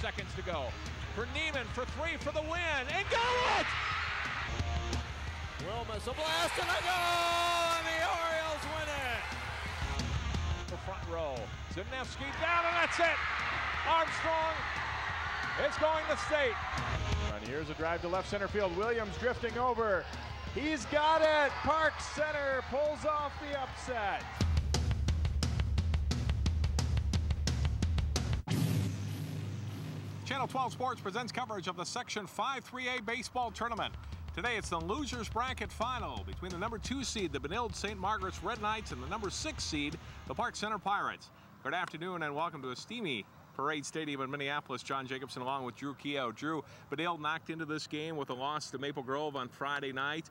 seconds to go. For Neiman for three for the win, and got it! Wilmus, a blast and a goal, and the Orioles win it! The front row, Zimnevsky down, and that's it! Armstrong is going to state. And here's a drive to left center field. Williams drifting over. He's got it! Park Center pulls off the upset. Channel 12 Sports presents coverage of the Section 5 3A baseball tournament. Today it's the losers bracket final between the number 2 seed, the Benilde St. Margaret's Red Knights, and the number 6 seed, the Park Center Pirates. Good afternoon and welcome to a steamy Parade Stadium in Minneapolis. John Jacobson along with Drew Keough. Drew, Benilde knocked into this game with a loss to Maple Grove on Friday night.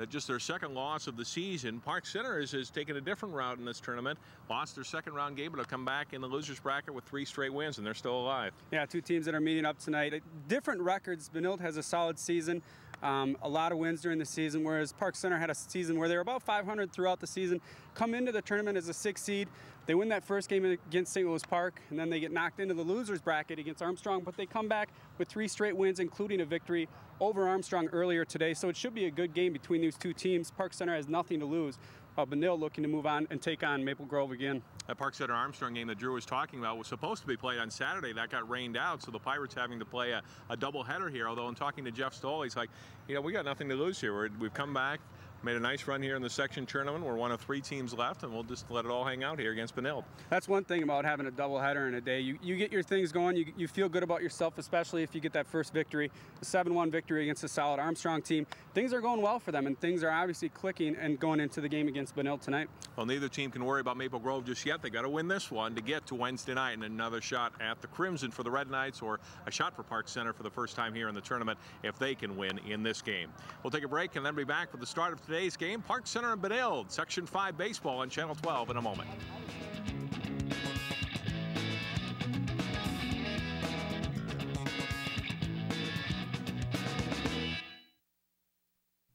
Just their second loss of the season. Park Center has taken a different route in this tournament. Lost their second round game, but will come back in the losers bracket with 3 straight wins, and they're still alive. Yeah, 2 teams that are meeting up tonight. Different records. Benilde has a solid season. A lot of wins during the season, whereas Park Center had a season where they were about 500 throughout the season. Come into the tournament as a 6 seed. They win that first game against St. Louis Park, and then they get knocked into the losers bracket against Armstrong, but they come back with 3 straight wins, including a victory over Armstrong earlier today. So it should be a good game between these 2 teams. Park Center has nothing to lose. Benilde looking to move on and take on Maple Grove again. That Park Center Armstrong game that Drew was talking about was supposed to be played on Saturday. That got rained out, so the Pirates having to play a doubleheader here. Although in talking to Jeff Stoll, he's like, you know, we got nothing to lose here. We've come back, made a nice run here in the section tournament. We're one of 3 teams left, and we'll just let it all hang out here against Benilde. That's one thing about having a doubleheader in a day. You get your things going. You feel good about yourself, especially if you get that first victory, a 7-1 victory against a solid Armstrong team. Things are going well for them, and things are obviously clicking and going into the game against Benilde tonight. Well, neither team can worry about Maple Grove just yet. They got to win this one to get to Wednesday night and another shot at the Crimson for the Red Knights, or a shot for Park Center for the first time here in the tournament if they can win in this game. We'll take a break and then be back for the start of today's game. Park Center and Benilde, Section 5 baseball on Channel 12 in a moment.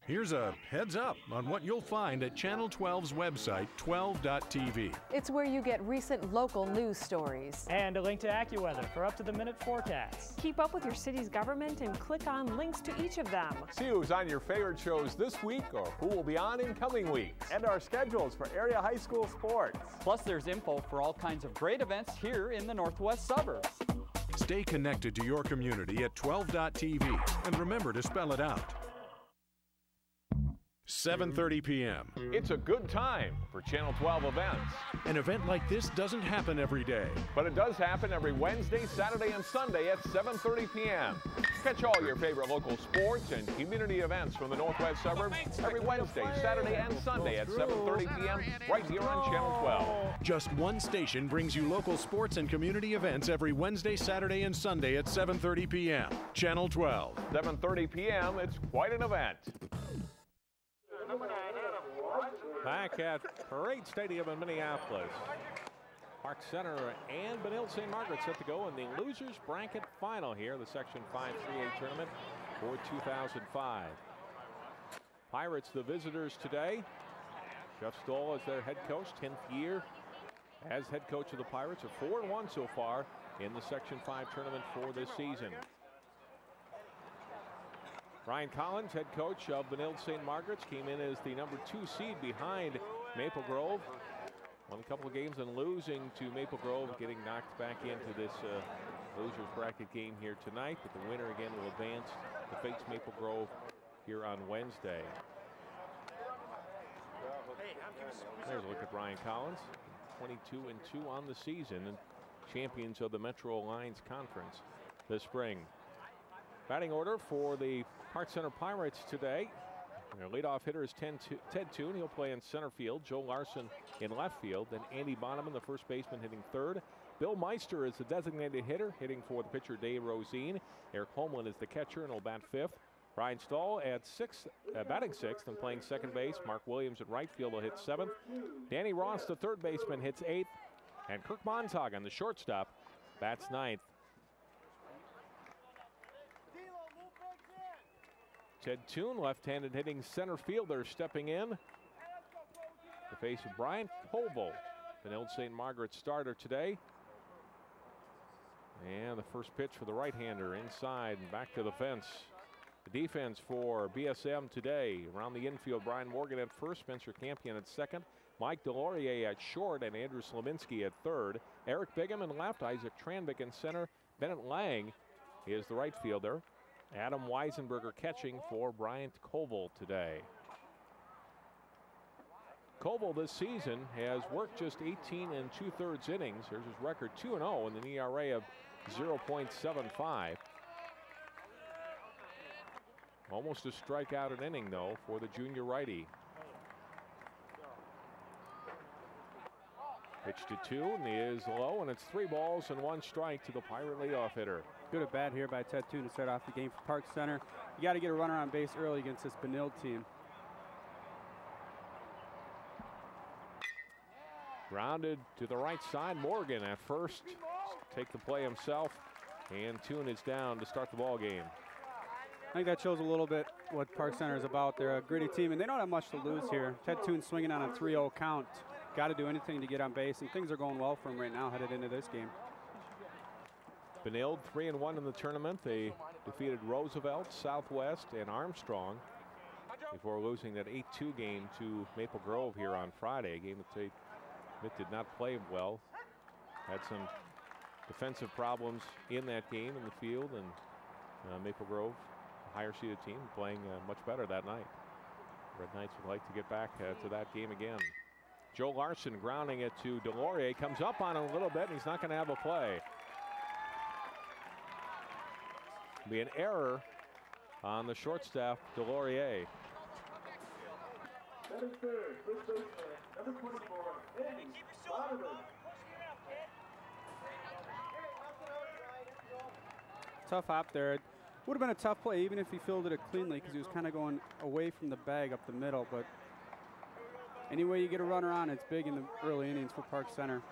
Here's a heads up on what you'll find at Channel 12's website, 12.tv. It's where you get recent local news stories. And a link to AccuWeather for up-to-the-minute forecasts. Keep up with your city's government and click on links to each of them. See who's on your favorite shows this week or who will be on in coming weeks. And our schedules for area high school sports. Plus, there's info for all kinds of great events here in the northwest suburbs. Stay connected to your community at 12.tv. And remember to spell it out. 7:30 p.m. It's a good time for Channel 12 events. An event like this doesn't happen every day. But it does happen every Wednesday, Saturday, and Sunday at 7:30 p.m. Catch all your favorite local sports and community events from the northwest suburbs every Wednesday, Saturday, and Sunday at 7:30 p.m. right here on Channel 12. Just one station brings you local sports and community events every Wednesday, Saturday, and Sunday at 7:30 p.m. Channel 12. 7:30 p.m. It's quite an event. Back at Parade Stadium in Minneapolis. Park Center and Benilde St. Margaret set to go in the losers bracket final here, the Section 5 3A tournament for 2005. Pirates the visitors today. Jeff Stoll is their head coach, 10th year as head coach of the Pirates. A 4-1 so far in the Section 5 tournament for this season. Ryan Collins, head coach of Benilde St. Margaret's, came in as the number 2 seed behind Maple Grove. Won a couple of games and losing to Maple Grove, getting knocked back into this losers bracket game here tonight. But the winner again will advance to face Maple Grove here on Wednesday. There's a look at Ryan Collins, 22-2 on the season, and champions of the Metro Alliance Conference this spring. Batting order for the Park Center Pirates today. Their leadoff hitter is Ted Toon. He'll play in center field. Joe Larson in left field. Then Andy Bonneman, the first baseman, hitting third. Bill Meister is the designated hitter, hitting for the pitcher Dave Rosine. Eric Holmlin is the catcher and will bat fifth. Brian Stahl at batting sixth and playing second base. Mark Williams at right field will hit seventh. Danny Ross, the third baseman, hits eighth. And Kirk Montag, the shortstop, bats ninth. Ted Toon, left-handed hitting center fielder, stepping in to face Brian Koval, Benilde St. Margaret starter today. And the first pitch for the right-hander inside and back to the fence. The defense for BSM today around the infield. Brian Morgan at first, Spencer Campion at second, Mike Delorier at short, and Andrew Slaminski at third. Eric Bigham in left, Isaac Tranvik in center. Bennett Lang is the right fielder. Adam Weisenberger catching for Bryant Koval today. Koval this season has worked just 18 2/3 innings. Here's his record, 2-0 and an ERA of 0.75. Almost a strikeout an inning, though, for the junior righty. Pitch to 2 and he is low, and it's 3 balls and 1 strike to the Pirate leadoff hitter. Good at bat here by Ted Toon to start off the game for Park Center. You got to get a runner on base early against this Benilde team. Grounded to the right side. Morgan at first. Take the play himself. And Toon is down to start the ball game. I think that shows a little bit what Park Center is about. They're a gritty team, and they don't have much to lose here. Ted Toon swinging on a 3-0 count. Got to do anything to get on base, and things are going well for him right now headed into this game. Benilde 3-1 in the tournament. They defeated Roosevelt, Southwest, and Armstrong before losing that 8-2 game to Maple Grove here on Friday, a game that did not play well. Had some defensive problems in that game in the field, and Maple Grove, a higher seeded team, playing much better that night. Red Knights would like to get back to that game again. Joe Larson grounding it to Delorier, comes up on him a little bit, and he's not going to have a play. Be an error on the shortstop, Delorier. Tough hop there. It would have been a tough play even if he fielded it cleanly, because he was kind of going away from the bag up the middle. But anyway you get a runner on, it's big in the early innings for Park Center.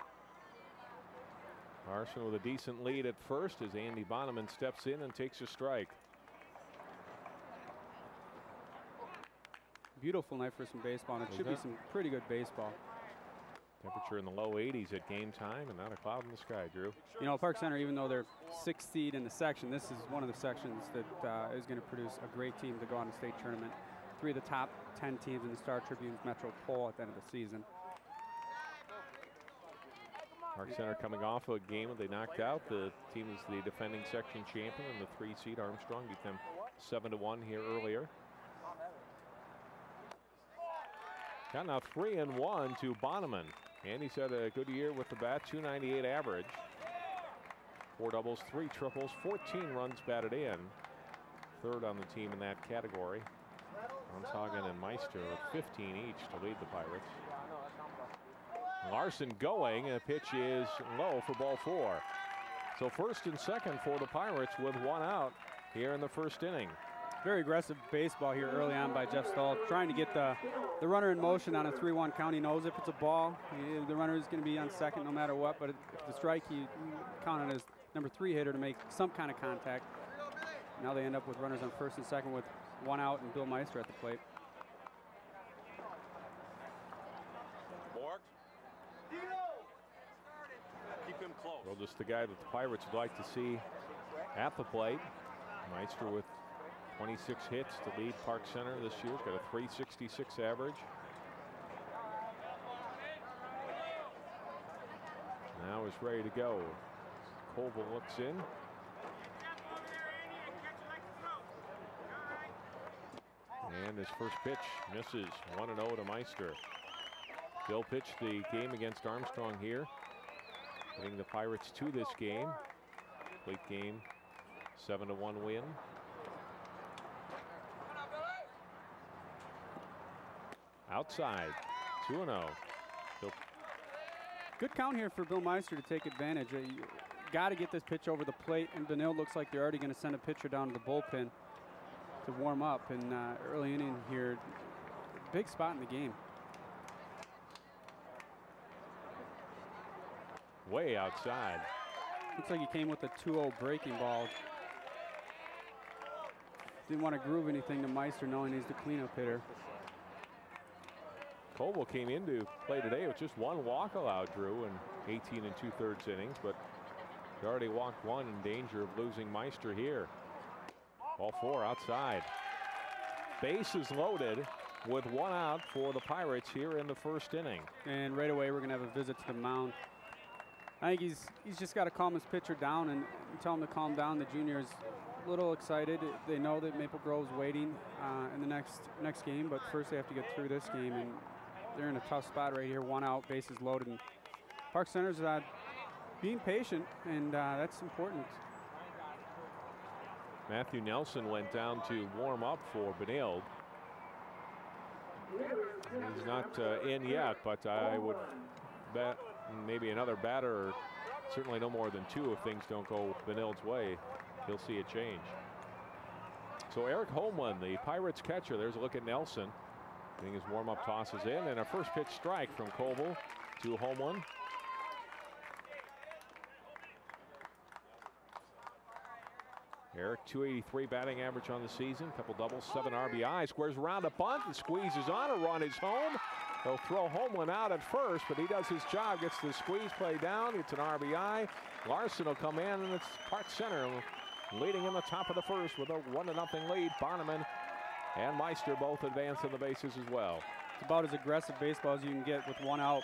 Larson with a decent lead at first as Andy Bonneman steps in and takes a strike. Beautiful night for some baseball, and it should be some pretty good baseball. Temperature in the low 80s at game time, and not a cloud in the sky, Drew. You know, Park Center, even though they're 6th seed in the section, this is one of the sections that is going to produce a great team to go on the state tournament. 3 of the top 10 teams in the Star Tribune's Metro poll at the end of the season. Park Center coming off a game that they knocked out. The team is the defending section champion, and the 3 seed Armstrong beat them 7-1 here earlier. Got now 3-1 to Bonneman. And he's had a good year with the bat, 298 average. 4 doubles, 3 triples, 14 runs batted in. 3rd on the team in that category. Hagen and Meister with 15 each to lead the Pirates. Larson going, and the pitch is low for ball 4. So 1st and 2nd for the Pirates with 1 out here in the 1st inning. Very aggressive baseball here early on by Jeff Stahl, trying to get the runner in motion on a 3-1 count. He knows if it's a ball, the runner is going to be on second no matter what, but if the strike, he counted as number 3 hitter to make some kind of contact. Now they end up with runners on 1st and 2nd with 1 out and Bill Meister at the plate. Keep him close. Well, just the guy that the Pirates would like to see at the plate. Meister with 26 hits to lead Park Center this year. He's got a 366 average. Now he's ready to go. Koval looks in. And his first pitch misses. 1-0 to Meister. Bill pitched the game against Armstrong here, getting the Pirates to this game. Late game, 7-1 win. Outside, 2-0. Good count here for Bill Meister to take advantage. You got to get this pitch over the plate, and Benilde looks like they're already going to send a pitcher down to the bullpen to warm up in early inning here. Big spot in the game. Way outside. Looks like he came with a 2-0 breaking ball. Didn't want to groove anything to Meister, knowing he's the cleanup hitter. Koval came into play today with just 1 walk allowed, Drew, in 18 2/3 innings, but He already walked one, in danger of losing Meister here. All four outside. Bases loaded with one out for the Pirates here in the first inning. And right away we're going to have a visit to the mound. I think he's just got to calm his pitcher down and tell him to calm down. The junior is a little excited. They know that Maple Grove's waiting in the next game, but first they have to get through this game, and they're in a tough spot right here. One out, bases loaded. And Park Center's being patient, and that's important. Matthew Nelson went down to warm up for Benilde. He's not in yet, but I would bet maybe another batter, or certainly no more than two if things don't go Benilde's way. He'll see a change. So Eric Holman, the Pirates catcher, there's a look at Nelson. Getting his warm-up tosses in, and a first pitch strike from Koval to Holman. Eric, 283 batting average on the season, couple doubles, 7 RBI, squares around a bunt and squeezes on. A run is home. He'll throw Holman out at first, but he does his job, gets the squeeze play down. It's an RBI. Larson will come in, and it's Park Center leading in the top of the first with a 1-0 lead. Bonneman and Meister both advance in the bases as well. It's about as aggressive baseball as you can get with one out.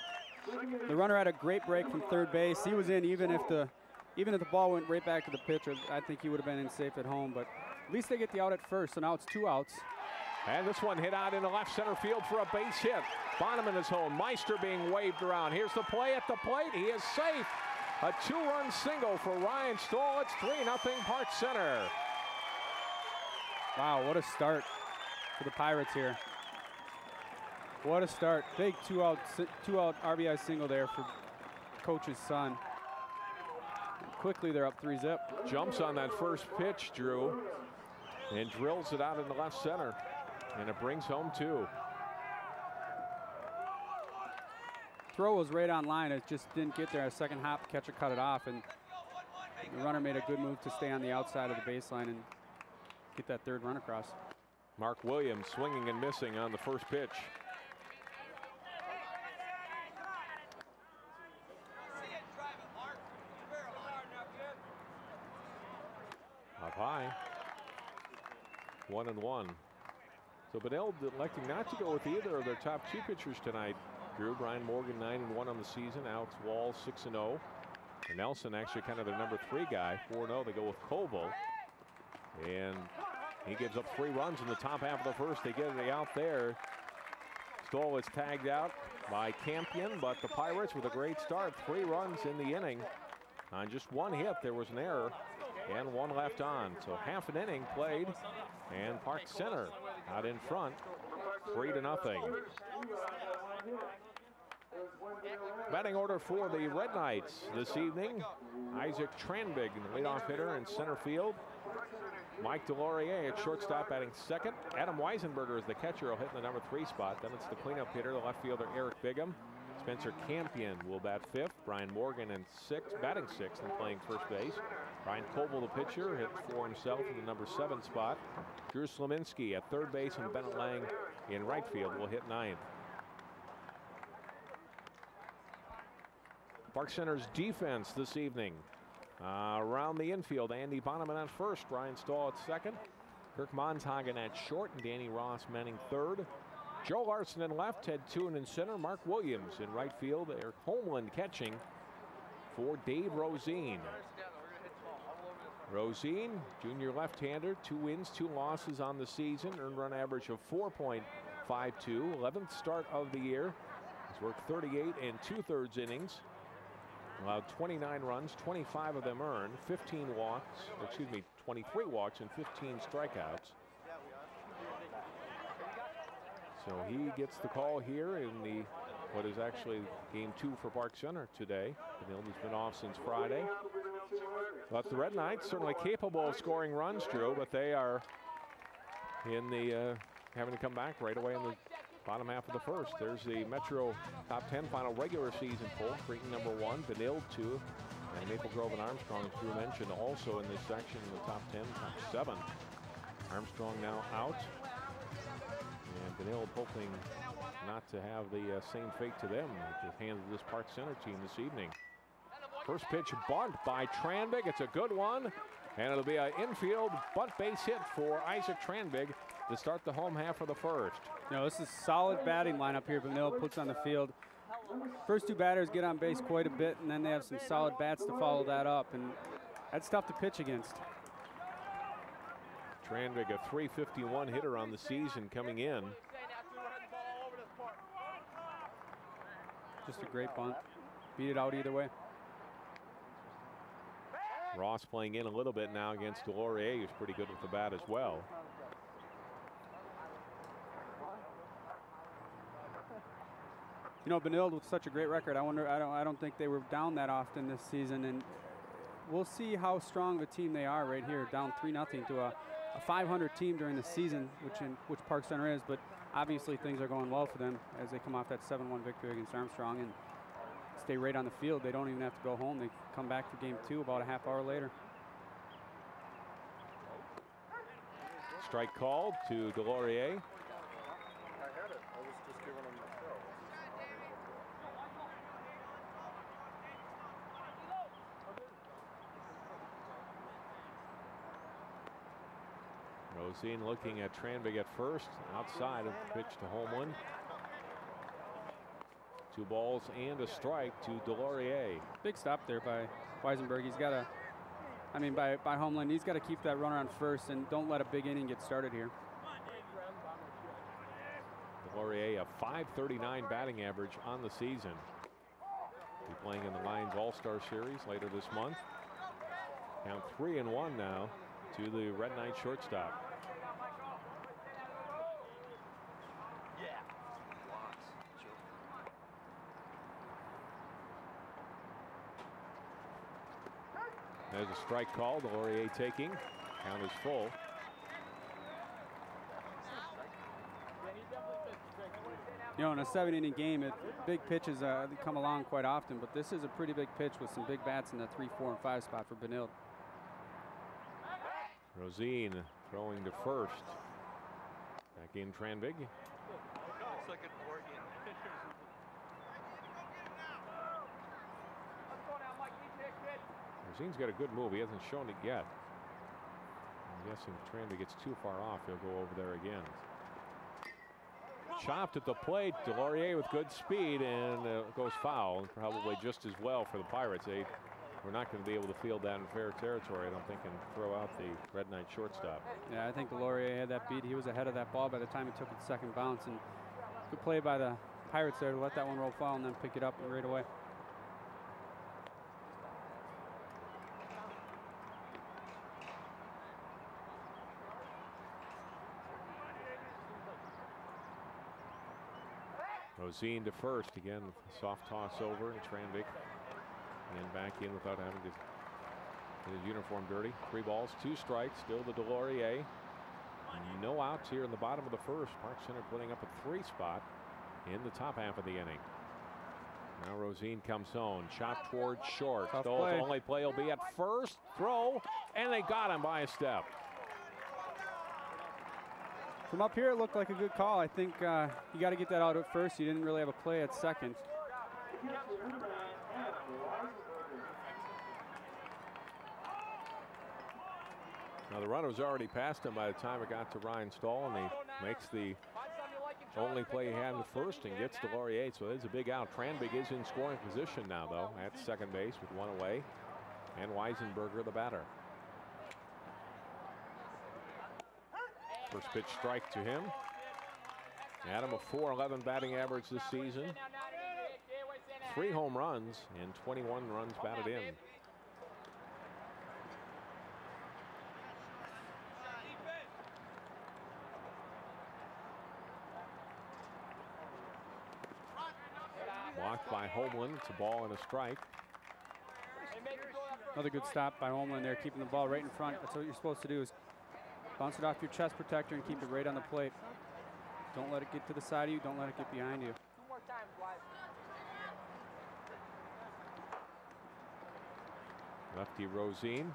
The runner had a great break from third base. He was in even if the ball went right back to the pitcher. I think he would have been in safe at home, but at least they get the out at first, so now it's 2 outs. And this one hit out into left center field for a base hit. Bonneman is home. Meister being waved around. Here's the play at the plate. He is safe. A 2-run single for Ryan Stahl. It's 3-0 Park Center. Wow, what a start for the Pirates here. What a start. Big two-out RBI single there for coach's son. And quickly they're up 3-zip. Jumps on that first pitch, Drew, and drills it out into left center. And it brings home 2. Throw was right on line. It just didn't get there. A second hop, catcher cut it off, and the runner made a good move to stay on the outside of the baseline and get that third run across. Mark Williams swinging and missing on the first pitch. Up high. 1-1. So Benilde electing not to go with either of their top 2 pitchers tonight. Drew, Brian Morgan 9-1 on the season. Alex Wall 6-0. And Nelson actually kind of their number 3 guy. 4-0. They go with Koval. And he gives up 3 runs in the top half of the first. They get it out there. Stoll is tagged out by Campion, but the Pirates with a great start. 3 runs in the inning. On just 1 hit, there was an error and 1 left on. So half an inning played, and Park Center out in front, 3-0. Batting order for the Red Knights this evening. Isaac Tranbig, the leadoff hitter in center field. Mike Delorier at shortstop batting second. Adam Weisenberger is the catcher, will hit in the number 3 spot. Then it's the cleanup hitter, the left fielder Eric Bigham. Spencer Campion will bat 5th. Brian Morgan in batting 6th and playing first base. Ryan Koval, the pitcher, hit for himself in the number 7 spot. Drew Slominski at third base and Bennett Lang in right field will hit 9th. Park Center's defense this evening. Around the infield, Andy Bonneman at first, Ryan Stahl at second, Kirk Montagen at short, and Danny Ross manning third. Joe Larson in left, Ted Toon in center, Mark Williams in right field, Eric Holmland catching for Dave Rosine. Rosine, junior left-hander, 2 wins, 2 losses on the season, earned run average of 4.52, 11th start of the year. He's worked 38 2/3 innings. Allowed 29 runs, 25 of them earned, 23 walks and 15 strikeouts. So he gets the call here in what is actually game 2 for Park Center today. Benilde has been off since Friday. But the Red Knights certainly capable of scoring runs, Drew, but they are in the having to come back right away in the bottom half of the first. There's the Metro top 10 final regular season poll. Creighton number 1, Benilde 2, and Maple Grove and Armstrong, as Drew mentioned, also in this section in the top 10, top 7. Armstrong now out, and Benilde hoping not to have the same fate to them at the hands of this Park Center team this evening. First pitch bunt by Tranvig. It's a good one. And it'll be an infield bunt base hit for Isaac Tranvig to start the home half of the first. You know, this is solid batting lineup here Benilde puts on the field. First two batters get on base quite a bit, and then they have some solid bats to follow that up, and that's tough to pitch against. Tranvig, a .351 hitter on the season coming in. Just a great bunt. Beat it out either way. Ross playing in a little bit now against Delorier, who's pretty good with the bat as well. You know, Benilde with such a great record, I don't think they were down that often this season, and we'll see how strong of a team they are right here, down 3-0 to a 500 team during the season, which Park Center is, but obviously things are going well for them as they come off that 7-1 victory against Armstrong and stay right on the field. They don't even have to go home. They come back for game 2 about a half hour later. Strike called to Delorier. Rosine looking at Tranvig at first, outside of the pitch to Homeland. 2 balls and a strike to Delorier. Big stop there by Weisenberg. He's got to, by Homeland, he's got to keep that runner on first and don't let a big inning get started here. Delorier, a .539 batting average on the season. Be playing in the Lions All-Star Series later this month. Count 3-1 now to the Red Knight shortstop. There's a strike call. Delorier taking. Count is full. You know, in a 7-inning game, big pitches come along quite often, but this is a pretty big pitch with some big bats in the 3, 4, and 5 spot for Benilde. Rosine throwing to first. Back in Tranvig. Rosine's got a good move. He hasn't shown it yet. I'm guessing if Tranvig gets too far off, he'll go over there again. Chopped at the plate. Delorier with good speed, and it goes foul. And probably just as well for the Pirates. We're not going to be able to field that in fair territory, I don't think, and throw out the Red Knight shortstop. Yeah, I think Delorier had that beat. He was ahead of that ball by the time he took its second bounce, and good play by the Pirates there to let that one roll foul and then pick it up and right away. Rosine to first again. Soft toss over, and Tranvig and back in without having to get his uniform dirty. 3 balls, 2 strikes. Still the Delorier. No outs here in the bottom of the first. Park Center putting up a 3 spot in the top half of the inning. Now Rosine comes home. Chop towards short. Stoll's only play will be at first. Throw, and they got him by a step. From up here, it looked like a good call. I think you got to get that out at first. You didn't really have a play at second. Now the runner was already past him by the time it got to Ryan Stoll, and he makes the only play he had in the first and gets Delorier. So there's a big out. Tranvig is in scoring position now, though, at second base with 1 away, and Weisenberger the batter. First pitch strike to him. Adam, a .411 batting average this season. 3 home runs and 21 runs batted in. Walked by Homeland. It's a ball and a strike. Another good stop by Homeland there, keeping the ball right in front. That's what you're supposed to do, is bounce it off your chest protector and keep it right on the plate. Don't let it get to the side of you. Don't let it get behind you. 2 more times, Wise. Lefty Rosine.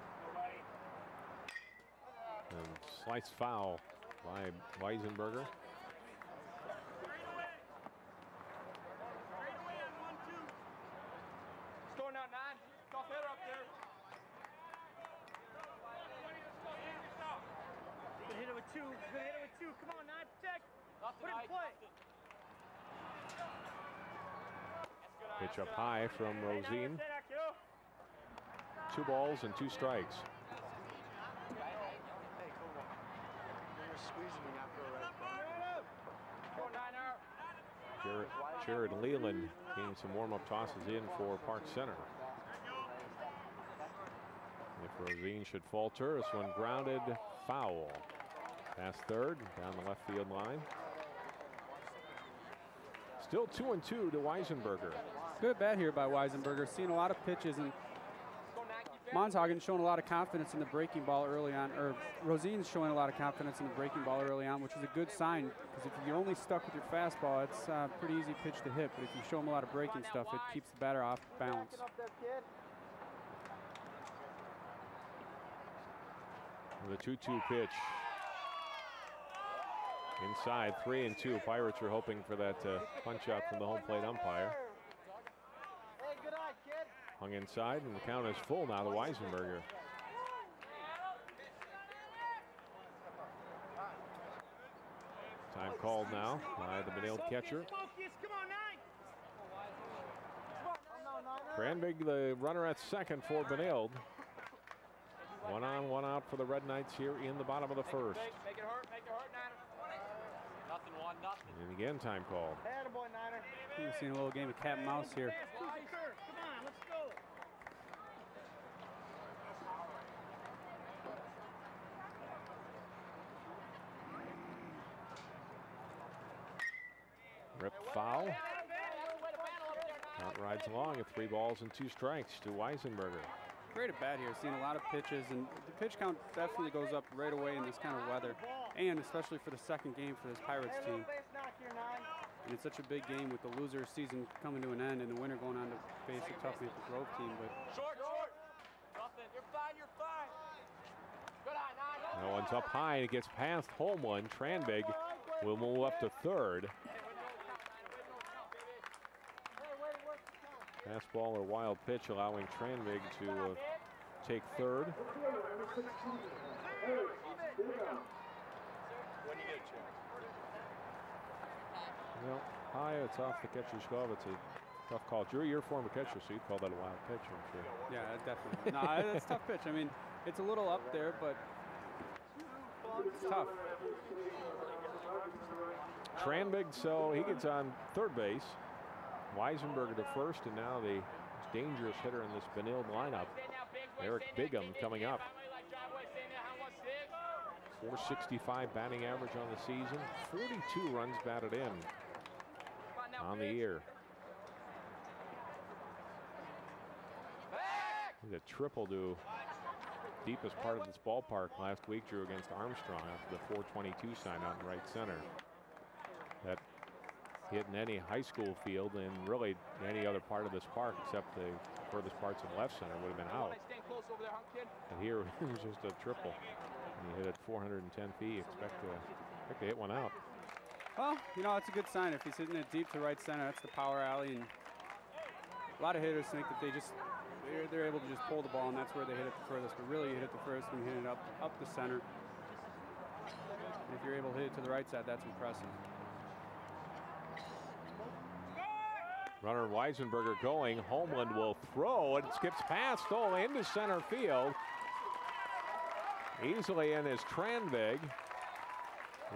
And slice foul by Weisenberger. Storm out 9. Off 2. He's gonna hit it with 2. Come on, 9, protect. Put it in play. Pitch up high from Rosine. 2 balls and 2 strikes. Jared Leland getting some warm-up tosses in for Park Center. If Rosine should falter, this one grounded foul. Past third, down the left field line. Still 2-2 to Weisenberger. Good at bat here by Weisenberger. Seeing a lot of pitches, and Monshagen showing a lot of confidence in the breaking ball early on, or Rosine's showing a lot of confidence in the breaking ball early on, which is a good sign, because if you're only stuck with your fastball, it's a pretty easy pitch to hit, but if you show them a lot of breaking stuff, it keeps the batter off balance. The 2-2 pitch. Inside, 3-2. Pirates are hoping for that punch out from the home plate umpire. Hung inside, and the count is full now to Weisenberger. Time called now by the Benilde catcher. Cranbig, the runner at second for Benilde. 1 on, 1 out for the Red Knights here in the bottom of the first. Make it hurt, Niner. Nothing, 1-0. And again, time called. Attaboy, Niner. We're seeing a little game of cat and mouse here. Come on, let's go. Rip foul. Count rides along at 3 balls and 2 strikes to Weisenberger. Great at bat here, seeing a lot of pitches, and the pitch count definitely goes up right away in this kind of weather, and especially for the second game for this Pirates team. And it's such a big game with the loser season coming to an end and the winner going on to face a tough Maple Grove team. But short. Nothing. You're fine. Good eye, Niner. That one's up high, and it gets past home one. Tranbig will move up to third. Fastball or wild pitch allowing Tranbig to take third. Well, high, it's off the catcher's glove. It's a tough call. Drew, you're a former catcher, so you'd call that a wild pitch, I'm sure. Yeah, definitely. No, it's a tough pitch. I mean, it's a little up there, but it's tough. Tranbig, so he gets on third base. Weisenberger to first, and now the dangerous hitter in this Benilde lineup, Eric Bigham, coming up. 465 batting average on the season, 42 runs batted in on the year. The triple to deepest part of this ballpark last week, Drew, against Armstrong after the 422 sign out in right center. That hit in any high school field and really any other part of this park except the furthest parts of left center would have been out. And here it was just a triple. And you hit at 410 feet. Expect to hit one out. Well, you know, it's a good sign if he's hitting it deep to right center. That's the power alley, and a lot of hitters think that they're able to just pull the ball, and that's where they hit it the furthest. But really, you hit the first when you hit it up the center. And if you're able to hit it to the right side, that's impressive. Runner Weisenberger going. Homeland will throw. It skips past. Into center field. Easily in is Tranbig.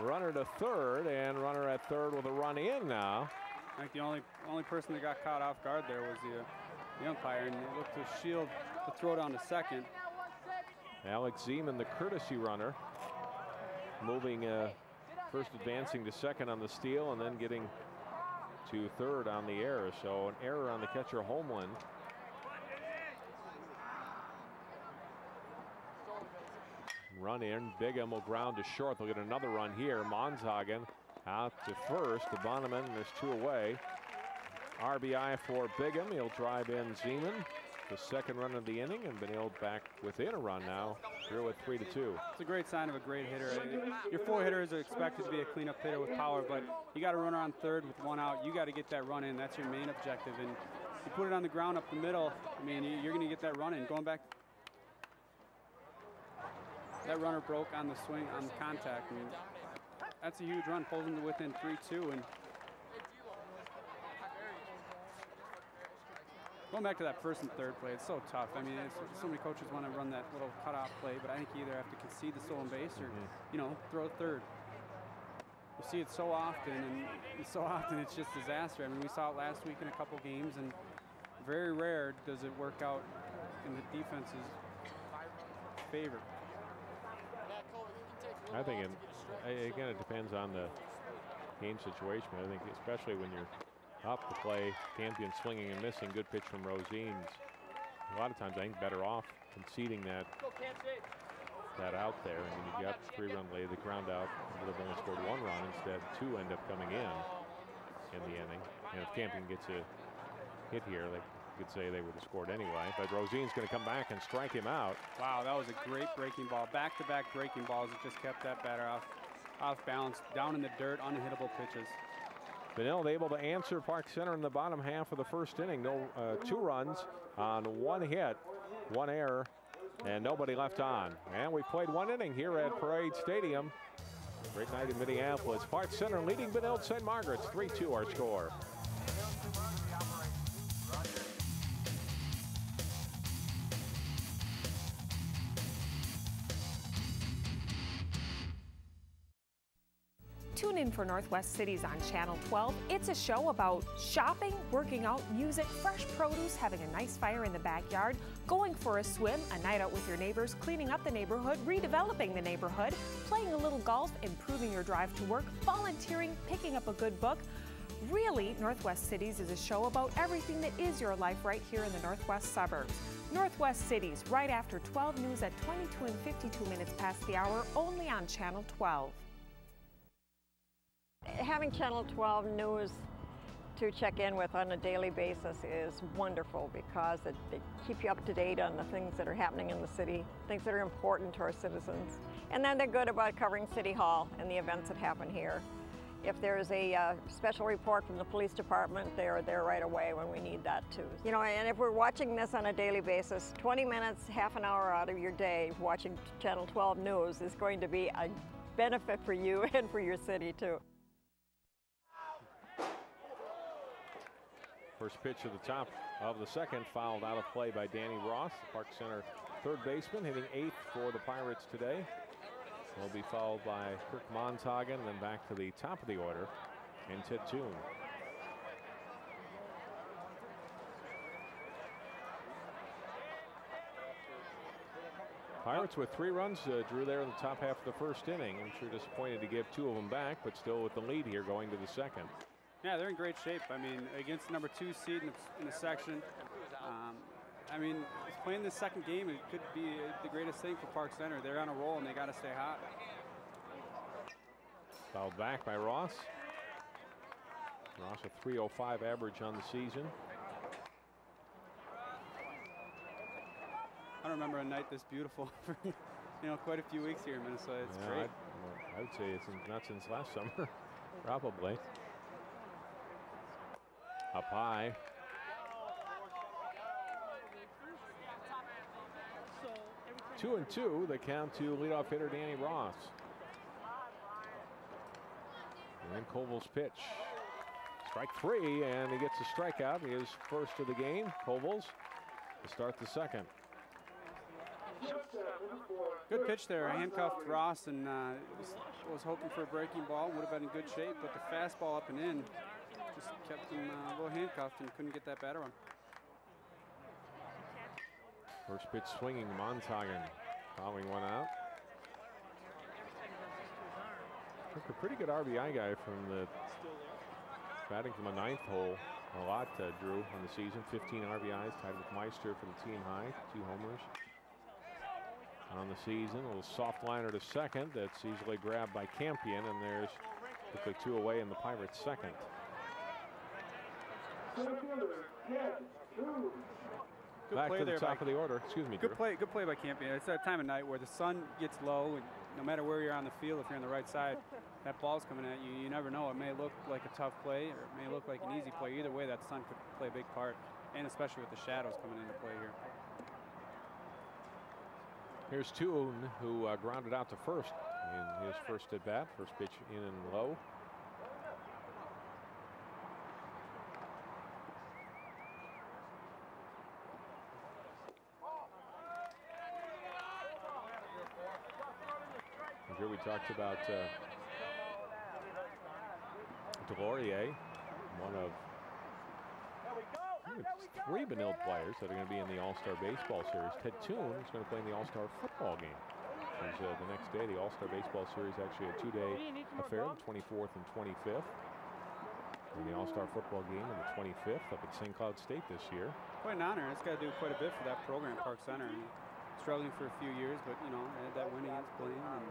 Runner to third, and runner at third with a run in now. I think the only person that got caught off guard there was the umpire, and he looked to shield the throw down to second. Alex Zeman, the courtesy runner, moving first advancing to second on the steal and then getting to third on the error. So an error on the catcher Homeland. Run in. Bigham will ground to short. They'll get another run here. Monshagen out to first. The Bonneman, and there's 2 away. RBI for Bigham. He'll drive in Zeman. The second run of the inning, and Benilde back within a run now. Drew at 3-2. It's a great sign of a great hitter. Your 4 hitters are expected to be a cleanup hitter with power, but you got a runner on third with 1 out. You got to get that run in. That's your main objective. And you put it on the ground up the middle. I mean, you're going to get that run in. Going back. That runner broke on the swing, on the contact, and that's a huge run, pulls them to within 3-2. And going back to that first and third play, it's so tough. I mean, so many coaches want to run that little cutoff play, but I think you either have to concede the stolen base or, you know, throw third. You see it so often, and so often it's just disaster. I mean, we saw it last week in a couple games, and very rare does it work out in the defense's favor. I think, again, it depends on the game situation. I think especially when you're up to play, Campion swinging and missing, good pitch from Rosines. A lot of times I think better off conceding that out there. I mean, you got 3-run lead, the ground out, would have only scored 1 run. Instead, 2 end up coming in the inning. And if Campion gets a hit here, they could say they would have scored anyway. But Rosine's going to come back and strike him out. Wow, that was a great breaking ball. Back-to-back breaking balls that just kept that batter off balance, down in the dirt, unhittable pitches. Benilde able to answer Park Center in the bottom half of the first inning. No 2 runs on 1 hit, 1 error, and nobody left on. And we played 1 inning here at Parade Stadium. Great night in Minneapolis. Park Center leading Benilde St. Margaret's 3-2 our score. Tune in for Northwest Cities on Channel 12. It's a show about shopping, working out, music, fresh produce, having a nice fire in the backyard, going for a swim, a night out with your neighbors, cleaning up the neighborhood, redeveloping the neighborhood, playing a little golf, improving your drive to work, volunteering, picking up a good book. Really, Northwest Cities is a show about everything that is your life right here in the Northwest suburbs. Northwest Cities, right after 12 news at 22 and 52 minutes past the hour, only on Channel 12. Having Channel 12 News to check in with on a daily basis is wonderful because they keep you up to date on the things that are happening in the city, things that are important to our citizens. And then they're good about covering City Hall and the events that happen here. If there's a special report from the police department, they're there right away when we need that too. You know, and if we're watching this on a daily basis, 20 minutes, half an hour out of your day watching Channel 12 News is going to be a benefit for you and for your city too. First pitch at the top of the second, fouled out of play by Danny Ross, the Park Center third baseman, hitting 8th for the Pirates today. Will be followed by Kirk Montagan, then back to the top of the order in Ted Toon. Pirates with 3 runs drew there in the top half of the first inning. I'm sure disappointed to give 2 of them back, but still with the lead here going to the second. Yeah, they're in great shape. I mean, against the number 2 seed in the section. I mean, playing this second game, it could be the greatest thing for Park Center. They're on a roll and they got to stay hot. Fouled back by Ross. Ross a .305 average on the season. I don't remember a night this beautiful for quite a few weeks here in Minnesota. It's great. I would say it's not since last summer, probably. Up high. Two and two, the count to leadoff hitter Danny Ross. And then Koval's pitch. Strike 3, and he gets a strikeout. His first of the game. Koval's to start the second. Good pitch there. Handcuffed Ross and was hoping for a breaking ball. Would have been in good shape, but the fastball up and in just kept him a little handcuffed and couldn't get that batter on. First pitch swinging, Montagan following one out. Took a pretty good RBI guy from the batting from a 9th hole. A lot drew on the season. 15 RBIs, tied with Meister for the team high. 2 homers on the season. A little soft liner to second that's easily grabbed by Campion, and there's quickly 2 away in the Pirates' second. Good Back play to the there top of the order. Excuse me, Good play by Campion. It's that time of night where the sun gets low, and no matter where you're on the field, if you're on the right side, that ball's coming at you. You never know. It may look like a tough play, or it may look like an easy play. Either way, that sun could play a big part, and especially with the shadows coming into play here. Here's Toon, who grounded out to first in his first at bat. First pitch in and low. Here we talked about Delorier, one of three Benilde players that are going to be in the All-Star Baseball Series. Ted Toon is going to play in the All-Star Football game. Because the next day, the All-Star Baseball Series actually a two-day affair, the 24th and 25th. And the All-Star Football game on the 25th up at St. Cloud State this year. Quite an honor. It's got to do quite a bit for that program, Park Center. I mean, struggling for a few years, but you know, had that win against Blaine, and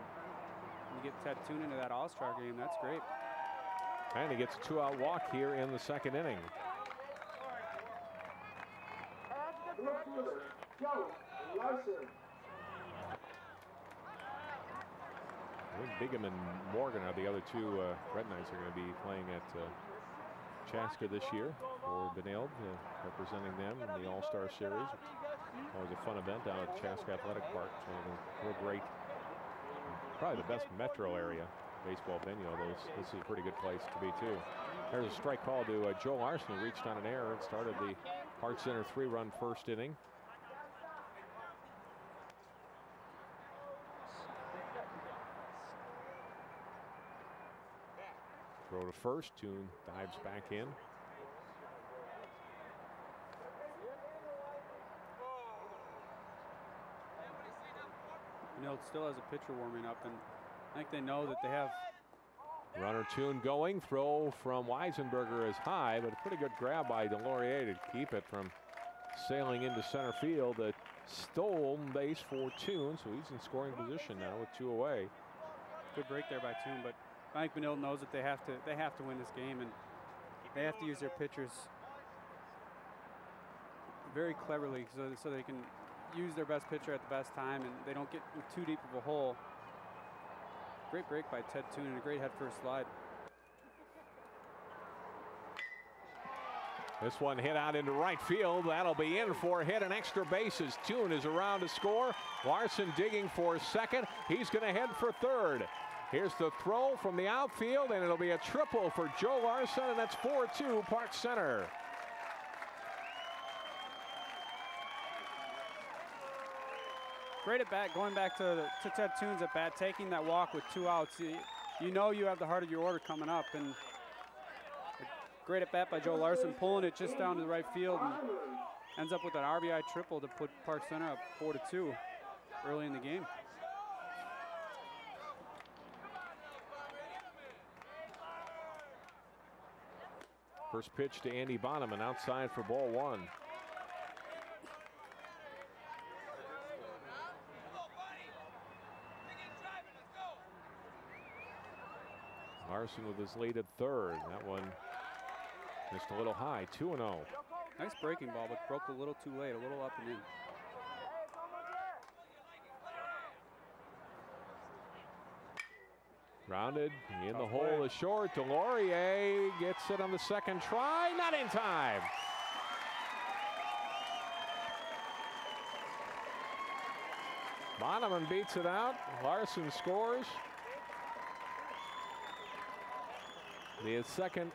you get Ted Toon into that All-Star game. That's great. And he gets a two-out walk here in the second inning. Bigham and Morgan are the other two Red Knights are going to be playing at Chaska this year for Benilde, representing them in the All-Star Series. Always a fun event down at Chaska Athletic Park. It's one of the real great, probably the best metro area baseball venue, although this is a pretty good place to be too. There's a strike call to Joe Larson, who reached on an error and started the Park Center 3-run first inning. Throw to first. Toon dives back in. Benilde still has a pitcher warming up, and I think they know that they have. Runner Toon going. Throw from Weisenberger is high, but a pretty good grab by Delorier to keep it from sailing into center field. A stolen base for Toon, so he's in scoring position now with two away. Good break there by Toon, but I think Benilde knows that they have to win this game, and they have to use their pitchers very cleverly so they can use their best pitcher at the best time and they don't get too deep of a hole. Great break by Ted Toon and a great head first slide. This one hit out into right field. That'll be in for a hit and extra bases. Toon is around to score. Larson digging for second. He's going to head for third. Here's the throw from the outfield, and it'll be a triple for Joe Larson, and that's 4-2 Park Center. Great at bat, going back to Ted Toon's at bat, taking that walk with 2 outs. You know you have the heart of your order coming up, and great at bat by Joe Larson, pulling it just down to the right field, and ends up with an RBI triple to put Park Center up 4-2 early in the game. First pitch to Andy Bonham, and outside for ball one. Larson with his lead at third. That one just a little high, 2-0. Nice breaking ball, but broke a little too late, a little up and in. Grounded in the hole is short. Delorier gets it on the second try, not in time. Bonham beats it out. Larson scores. The second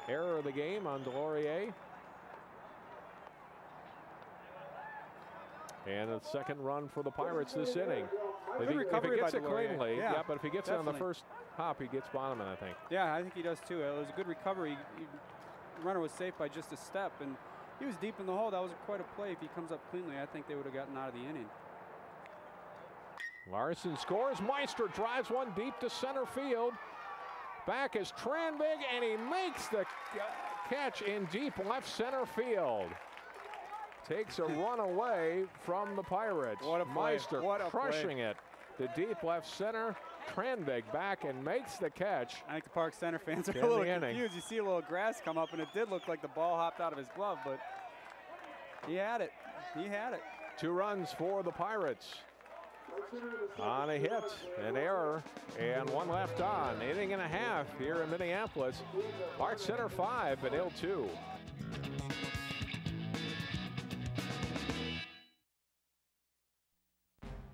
error of the game on Delorier. And a second run for the Pirates this inning. If he gets it cleanly, yeah, but if he gets it on the first hop, he gets Bonham, I think. Yeah, I think he does too. It was a good recovery. The runner was safe by just a step, and he was deep in the hole. That was quite a play. If he comes up cleanly, I think they would have gotten out of the inning. Larson scores. Meister drives one deep to center field. Back is Tranbig, and he makes the catch in deep left center field. Takes a run away from the Pirates. What a play. Meister crushing it to deep left center. Tranbig back and makes the catch. I think the Park Center fans are a little confused. You see a little grass come up, and it did look like the ball hopped out of his glove, but he had it. He had it. 2 runs for the Pirates. On a hit, an error, and 1 left on. Inning and a half here in Minneapolis. Park Center 5, Benilde 2.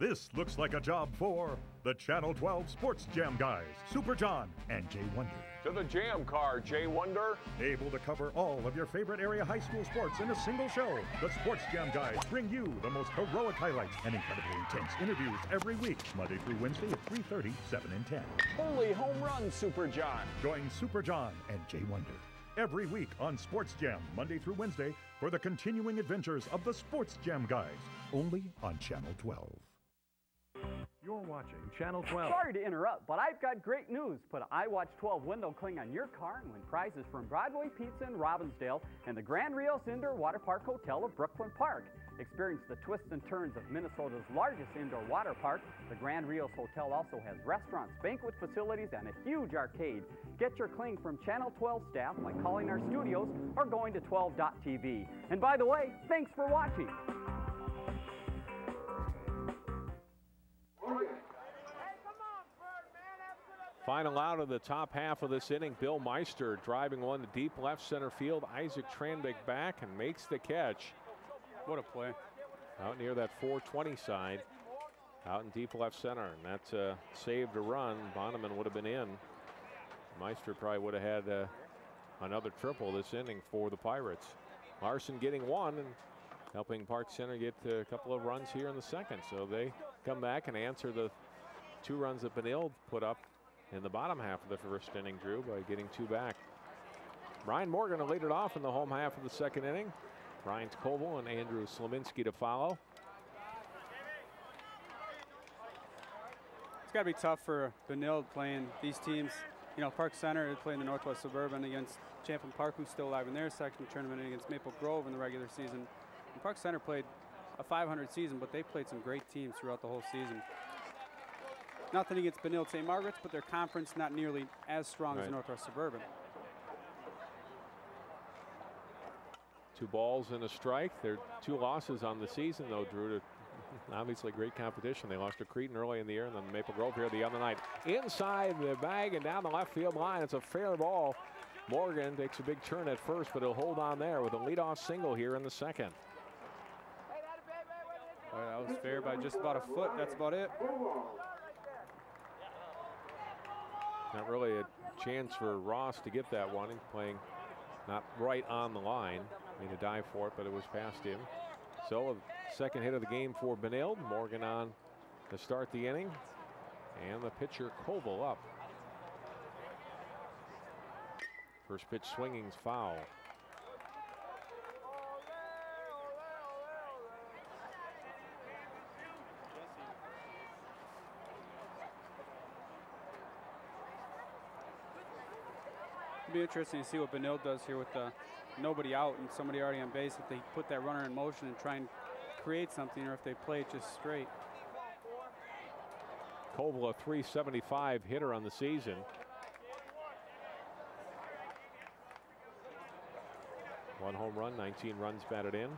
This looks like a job for the Channel 12 Sports Jam guys, Super John and Jay Wonder. To the Jam car, Jay Wonder. Able to cover all of your favorite area high school sports in a single show, the Sports Jam guys bring you the most heroic highlights and incredibly intense interviews every week, Monday through Wednesday at 3:30, 7 and 10. Holy home run, Super John. Join Super John and Jay Wonder every week on Sports Jam, Monday through Wednesday, for the continuing adventures of the Sports Jam guys, only on Channel 12. You're watching Channel 12. Sorry to interrupt, but I've got great news. Put iWatch 12 window cling on your car and win prizes from Broadway Pizza in Robbinsdale and the Grand Rios Indoor Water Park Hotel of Brooklyn Park. Experience the twists and turns of Minnesota's largest indoor water park. The Grand Rios Hotel also has restaurants, banquet facilities, and a huge arcade. Get your cling from Channel 12 staff by calling our studios or going to 12.tv. And by the way, thanks for watching. Final out of the top half of this inning, Bill Meister driving one to deep left center field. Isaac Tranbeck back and makes the catch. What a play. Out near that 420 side. Out in deep left center, and that's a saved a run. Bonneman would have been in. Meister probably would have had another triple this inning for the Pirates. Larson getting one and helping Park Center get a couple of runs here in the second. So they come back and answer the 2 runs that Benilde put up in the bottom half of the first inning, Drew, by getting 2 back. Brian Morgan will lead it off in the home half of the second inning. Bryant Koval and Andrew Slominski to follow. It's got to be tough for Benilde playing these teams. You know, Park Center is playing the Northwest Suburban against Champlain Park, who's still alive in their section tournament, and against Maple Grove in the regular season. And Park Center played a 500 season, but they played some great teams throughout the whole season. Nothing against Benilde St. Margaret's, but their conference not nearly as strong as Northwest Suburban. 2 balls and a strike. They're 2 losses on the season, though, Drew. To obviously great competition. They lost to Cretin early in the year, and then Maple Grove here the other night. Inside the bag and down the left field line. It's a fair ball. Morgan takes a big turn at first, but he'll hold on there with a leadoff single here in the second. Boy, that was fair by just about a foot. That's about it. Not really a chance for Ross to get that one. He's playing not right on the line. Made a dive for it, but it was past him. So a second hit of the game for Benilde. Morgan on to start the inning. And the pitcher Koval up. First pitch swinging's foul. It'll be interesting to see what Benilde does here with nobody out and somebody already on base, if they put that runner in motion and try and create something, or if they play it just straight. Koval, a .375 hitter on the season. One home run, 19 runs batted in.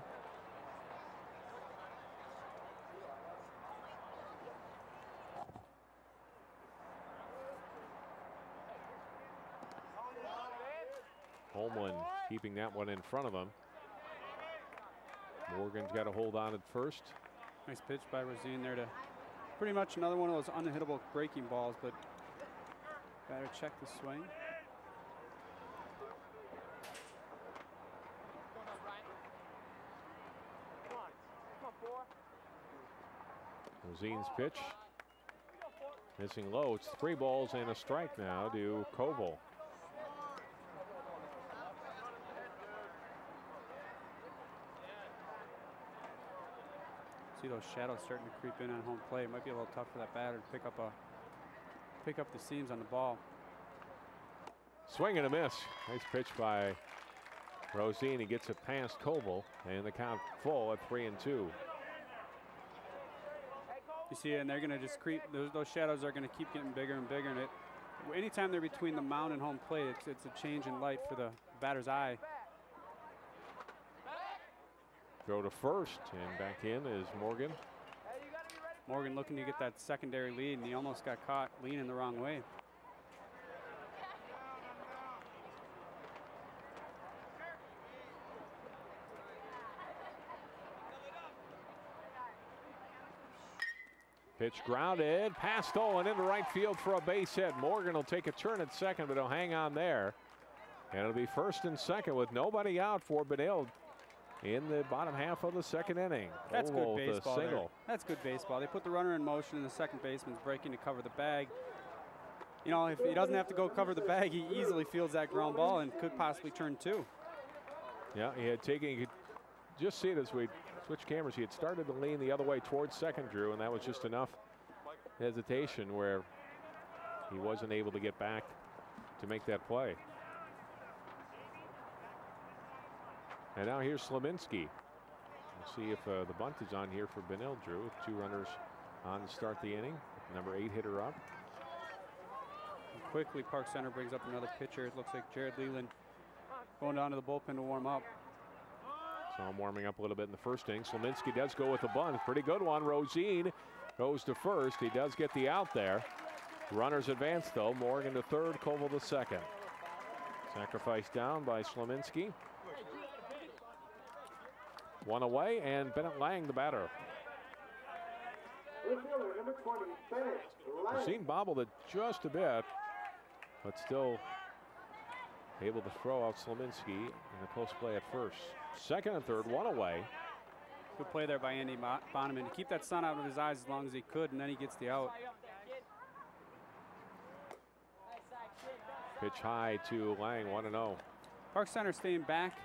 Holmland keeping that one in front of him. Morgan's got to hold on at first. Nice pitch by Rosine there to pretty much another one of those unhittable breaking balls, but better check the swing. Rosine's pitch missing low. It's 3 balls and a strike now to Koval. See those shadows starting to creep in on home plate. It might be a little tough for that batter to pick up the seams on the ball. Swing and a miss. Nice pitch by Rosine. He gets it past Koval, and the count full at 3-2. You see it, and they're going to just creep. Those shadows are going to keep getting bigger and bigger. And anytime they're between the mound and home plate, it's a change in light for the batter's eye. Throw to first, and back in is Morgan. Morgan looking to get that secondary lead, and he almost got caught leaning the wrong way. Pitch grounded, pass stolen into right field for a base hit. Morgan will take a turn at second, but he'll hang on there. And it'll be first and second with nobody out for Benilde in the bottom half of the second inning. That's Oval good with a baseball single. there. That's good baseball. They put the runner in motion and the second baseman's breaking to cover the bag. You know, if he doesn't have to go cover the bag, he easily fields that ground ball and could possibly turn two. Yeah, he had taken, you could just see it as we switch cameras. He had started to lean the other way towards second, Drew, and that was just enough hesitation where he wasn't able to get back to make that play. And now here's Slominski. We'll see if the bunt is on here for Benilde, Drew, with 2 runners on to start the inning. Number 8 hitter up. And quickly, Park Center brings up another pitcher. It looks like Jared Leland going down to the bullpen to warm up. So I'm warming up a little bit in the first inning. Slominski does go with the bunt. Pretty good one. Rosine goes to first. He does get the out there. Runners advance, though. Morgan to third, Koval to second. Sacrifice down by Slominski. 1 away, and Bennett Lang, the batter. Rosine bobbled it just a bit, but still able to throw out Slominski in a close play at first. Second and third, 1 away. Good play there by Andy Bonneman to keep that sun out of his eyes as long as he could, and then he gets the out. Pitch high to Lang, 1-0. Park Center staying back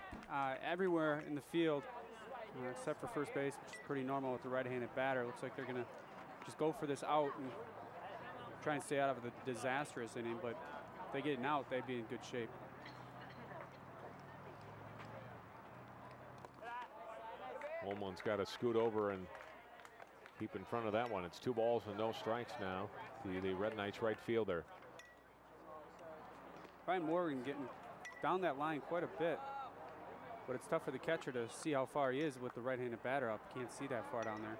everywhere in the field, except for first base, which is pretty normal with the right-handed batter. Looks like they're going to just go for this out and try and stay out of the disastrous inning, but if they get an out, they'd be in good shape. Holman's got to scoot over and keep in front of that one. It's 2 balls and no strikes now. The Red Knights right fielder. Brian Morgan getting down that line quite a bit, but it's tough for the catcher to see how far he is with the right-handed batter up. Can't see that far down there.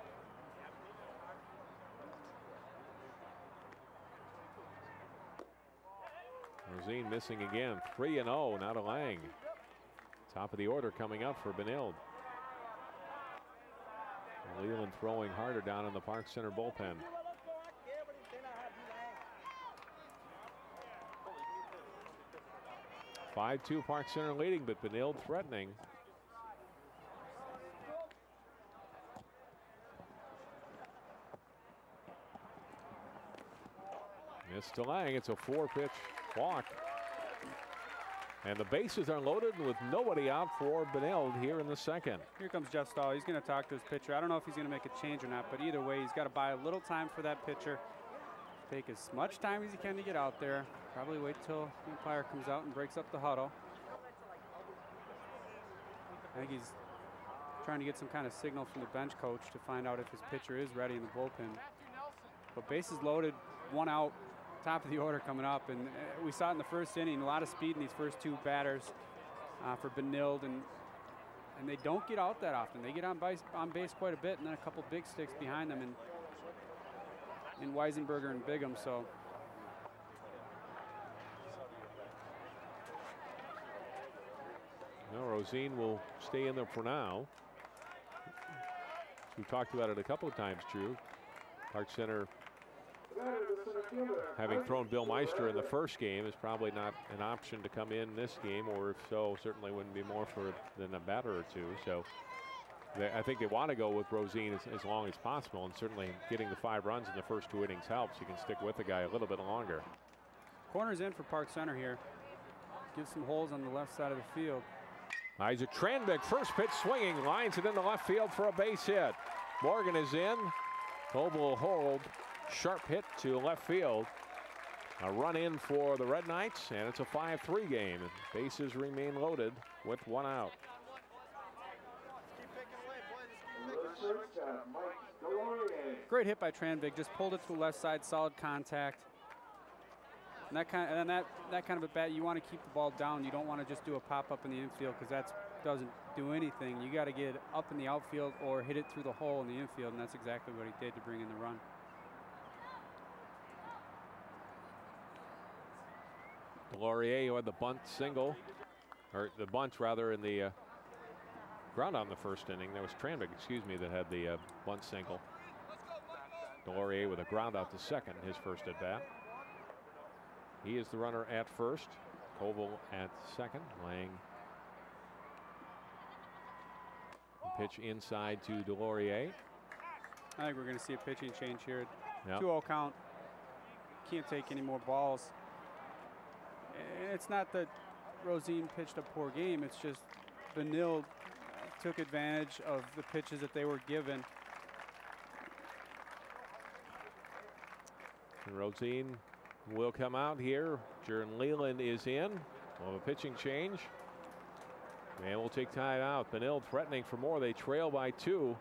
Rosine missing again. 3-0 now to Lang. Top of the order coming up for Benilde. Leland throwing harder down in the Park Center bullpen. (5-2) Park Center leading, but Benilde threatening. It's to Lang. It's a 4-pitch walk. And the bases are loaded with nobody out for Benilde here in the second. Here comes Jeff Stahl. He's going to talk to his pitcher. I don't know if he's going to make a change or not, but either way, he's got to buy a little time for that pitcher. Take as much time as he can to get out there. Probably wait till the umpire comes out and breaks up the huddle. I think he's trying to get some kind of signal from the bench coach to find out if his pitcher is ready in the bullpen. But bases loaded, 1 out. Top of the order coming up, and we saw it in the first inning. A lot of speed in these first 2 batters for Benilde, and they don't get out that often. They get on base quite a bit, and then a couple big sticks behind them in Weisenberger and Bigham. So no, Rosine will stay in there for now. We've talked about it a couple of times, Drew. Park Center, having thrown Bill Meister in the first game, is probably not an option to come in this game, or if so, certainly wouldn't be more than a batter or 2. So I think they want to go with Rosine as long as possible, and certainly getting the 5 runs in the first 2 innings helps. You can stick with the guy a little bit longer. Corner's in for Park Center here. Gives some holes on the left side of the field. Isaac Tranvik, first pitch swinging, lines it into left field for a base hit. Morgan is in. Koval will hold. Sharp hit to left field. A run in for the Red Knights, and it's a 5-3 game. Bases remain loaded with 1 out. Great hit by Tranvik. Just pulled it to the left side, solid contact. And that kind of a bat, you want to keep the ball down. You don't want to just do a pop-up in the infield, because that doesn't do anything. You got to get up in the outfield or hit it through the hole in the infield, and that's exactly what he did to bring in the run. Laurier, who had the bunt single, or the bunt rather, in the ground on the first inning. There was Tranvik, excuse me, that had the bunt single. Delorier with a ground out to second, his first at bat. He is the runner at first. Koval at second. Lang. Pitch inside to Delorier. I think we're going to see a pitching change here. Yep. 2-0 count. Can't take any more balls. And it's not that Rosine pitched a poor game. It's just Benilde took advantage of the pitches that they were given. And Rosine will come out here. Jaron Leland is in. We'll have a pitching change. And we'll take time out. Benilde threatening for more. They trail by 2.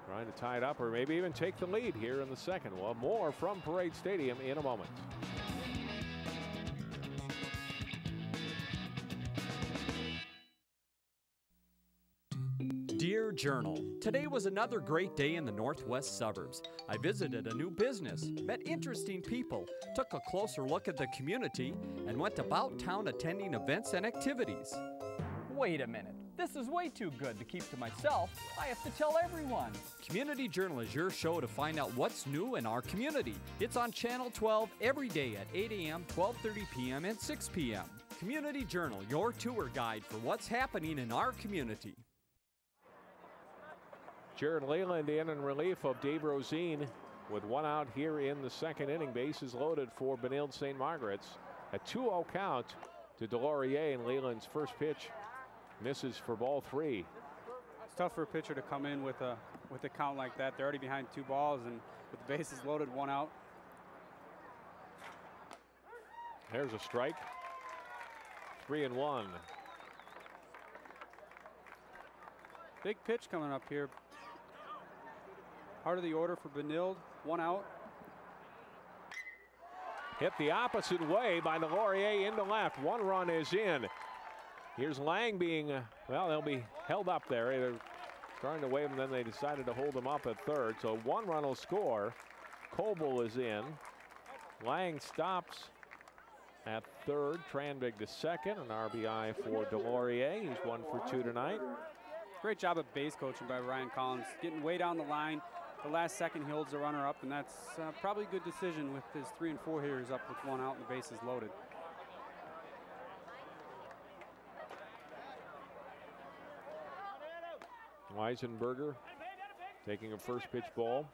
Trying to tie it up or maybe even take the lead here in the second. We'll have more from Parade Stadium in a moment. Dear Journal, today was another great day in the northwest suburbs. I visited a new business, met interesting people, took a closer look at the community, and went about town attending events and activities. Wait a minute. This is way too good to keep to myself. I have to tell everyone. Community Journal is your show to find out what's new in our community. It's on Channel 12 every day at 8 a.m., 12:30 p.m., and 6 p.m. Community Journal, your tour guide for what's happening in our community. Jaron Leland in relief of Dave Rosine with 1 out here in the second inning. Bases loaded for Benilde St. Margaret's. A 2-0 count to Delorier, and Leland's first pitch misses for ball 3. It's tough for a pitcher to come in with a count like that. They're already behind 2 balls, and with the bases loaded, 1 out. There's a strike. 3-1. Big pitch coming up here. Heart of the order for Benilde. 1 out. Hit the opposite way by Delorier into left. 1 run is in. Here's Lang being, well, they'll be held up there. They're trying to wave him, then they decided to hold him up at third. So 1 run will score. Koval is in. Lang stops at third. Tranbig to second. An RBI for Delorier. He's 1 for 2 tonight. Great job of base coaching by Ryan Collins. Getting way down the line. The last second he holds the runner up, and that's probably a good decision with his 3 and 4 hitters up with 1 out and the bases loaded. Weisenberger taking a first pitch ball.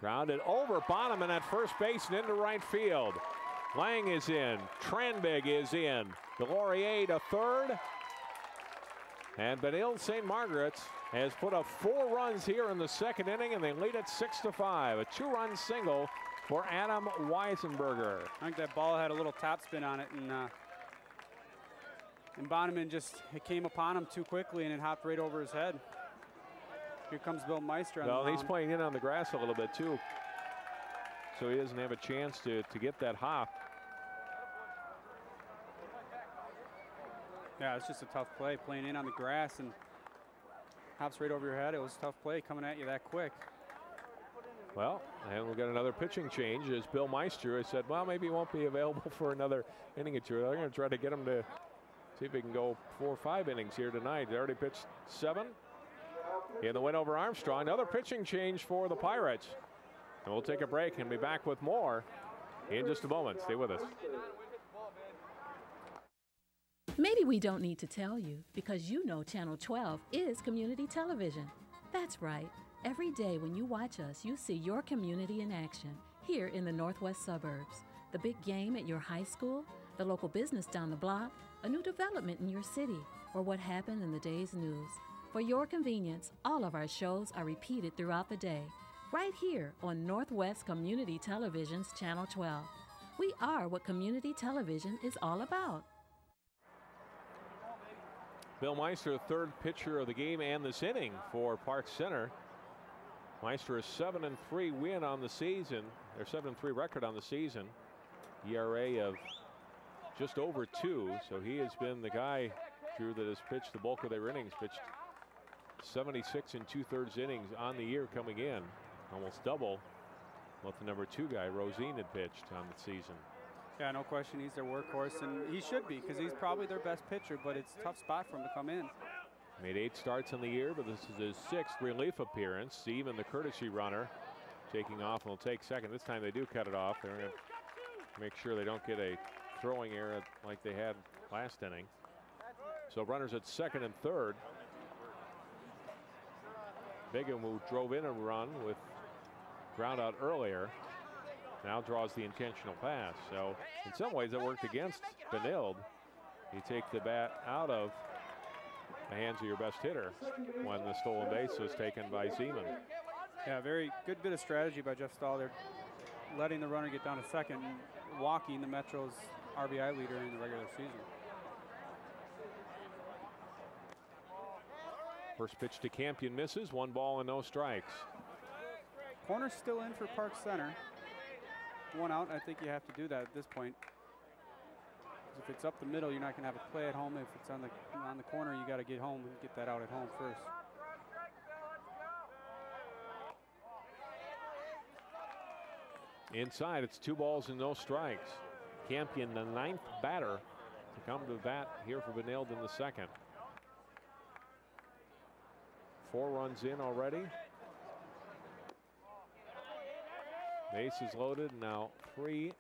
Grounded over Bonneman at first base and into right field. Lang is in. Tranbig is in. Delorier to third. And Benilde St. Margaret's has put up 4 runs here in the second inning, and they lead it 6-5. A 2-run single for Adam Weisenberger. I think that ball had a little topspin on it, and Bonneman just, it came upon him too quickly, and it hopped right over his head. Here comes Bill Meister on the mound. He's playing in on the grass a little bit too, so he doesn't have a chance to get that hop. Yeah, it's just a tough play, playing in on the grass and hops right over your head. It was a tough play coming at you that quick. Well, and we've got another pitching change as Bill Meister has said, well, maybe he won't be available for another inning or 2. They're going to try to get him to see if he can go 4 or 5 innings here tonight. They already pitched 7 in the win over Armstrong. Another pitching change for the Pirates. And we'll take a break and be back with more in just a moment. Stay with us. Maybe we don't need to tell you, because you know Channel 12 is community television. That's right. Every day when you watch us, you see your community in action here in the northwest suburbs. The big game at your high school, the local business down the block, a new development in your city, or what happened in the day's news. For your convenience, all of our shows are repeated throughout the day, right here on Northwest Community Television's Channel 12. We are what community television is all about. Bill Meister, third pitcher of the game and this inning for Park Center. Meister, a 7-3 win on the season, or 7-3 record on the season. ERA of just over 2, so he has been the guy, Drew, that has pitched the bulk of their innings. Pitched 76 2/3 innings on the year coming in, almost double what the number 2 guy Rosine had pitched on the season. Yeah, no question. He's their workhorse, and he should be because he's probably their best pitcher, but it's a tough spot for him to come in. Made 8 starts in the year, but this is his 6th relief appearance. Even the courtesy runner taking off and will take second. This time they do cut it off. They're going to make sure they don't get a throwing error like they had last inning. So runners at second and third. Bigham, who drove in a run with ground out earlier, now draws the intentional pass. So in some ways it worked against Benilde. You take the bat out of the hands of your best hitter when the stolen base was taken by Zeman. Yeah, very good bit of strategy by Jeff Stahl. They're letting the runner get down to second and walking the Metro's RBI leader in the regular season. First pitch to Campion misses. 1 ball and no strikes. Corner's still in for Park Center. 1 out. I think you have to do that at this point. If it's up the middle, you're not going to have a play at home. If it's on the corner, you got to get home and get that out at home first. Inside, it's 2 balls and no strikes. Campion, the 9th batter to come to bat here for Benilde in the second. 4 runs in already. Bases loaded, now 3-0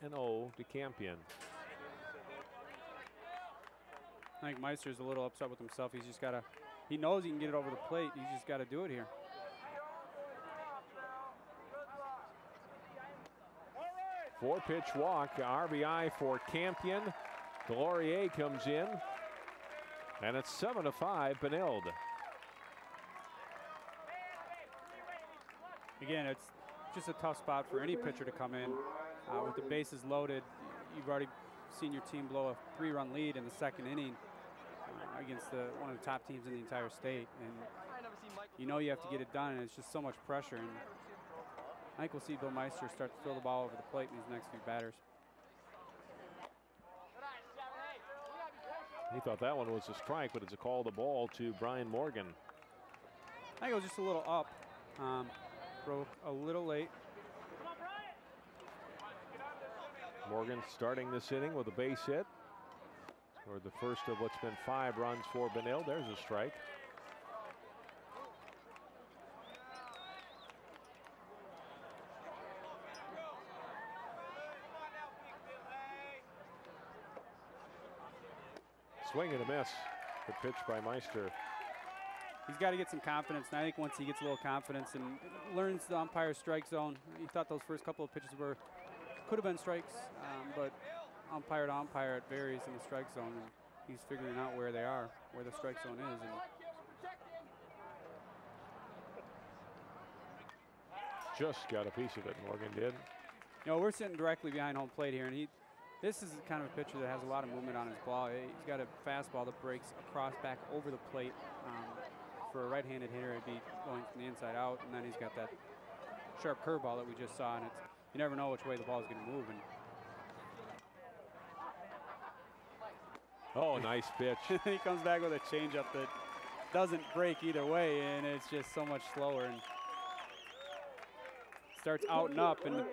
to Campion. I think Meister's a little upset with himself. He's just got to, he knows he can get it over the plate. He's just got to do it here. Four-pitch walk, RBI for Campion. Delorier comes in, and it's 7-5 Benilde. Again, it's just a tough spot for any pitcher to come in. With the bases loaded, you've already seen your team blow a 3-run lead in the second inning against one of the top teams in the entire state. And you know you have to get it done, and it's just so much pressure. And I think we'll see Bill Meister start to throw the ball over the plate in these next few batters. He thought that one was a strike, but it's a call the ball to Brian Morgan. I think it was just a little up. Broke a little late. Morgan starting this inning with a base hit. Or the first of what's been 5 runs for Benilde. There's a strike. Swing and a miss. Good pitch by Meister. He's got to get some confidence, and I think once he gets a little confidence and learns the umpire's strike zone, he thought those first couple of pitches could have been strikes, but umpire to umpire, it varies in the strike zone, and he's figuring out where they are, where the strike zone is. And just got a piece of it, Morgan did. You know, we're sitting directly behind home plate here, and this is the kind of a pitcher that has a lot of movement on his ball. He's got a fastball that breaks across back over the plate. For a right-handed hitter, it'd be going from the inside out, and then he's got that sharp curveball that we just saw, and you never know which way the ball is going to move. And oh, nice pitch. He comes back with a changeup that doesn't break either way, and it's just so much slower. And starts out and up, and the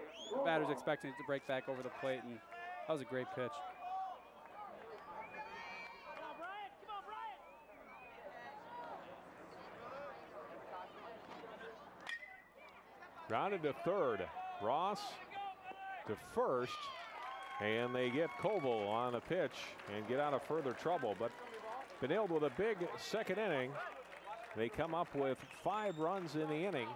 batter's expecting it to break back over the plate, and that was a great pitch. Grounded to third. Ross to first. And they get Koval on a pitch and get out of further trouble. But Benilde with a big second inning. They come up with 5 runs in the inning.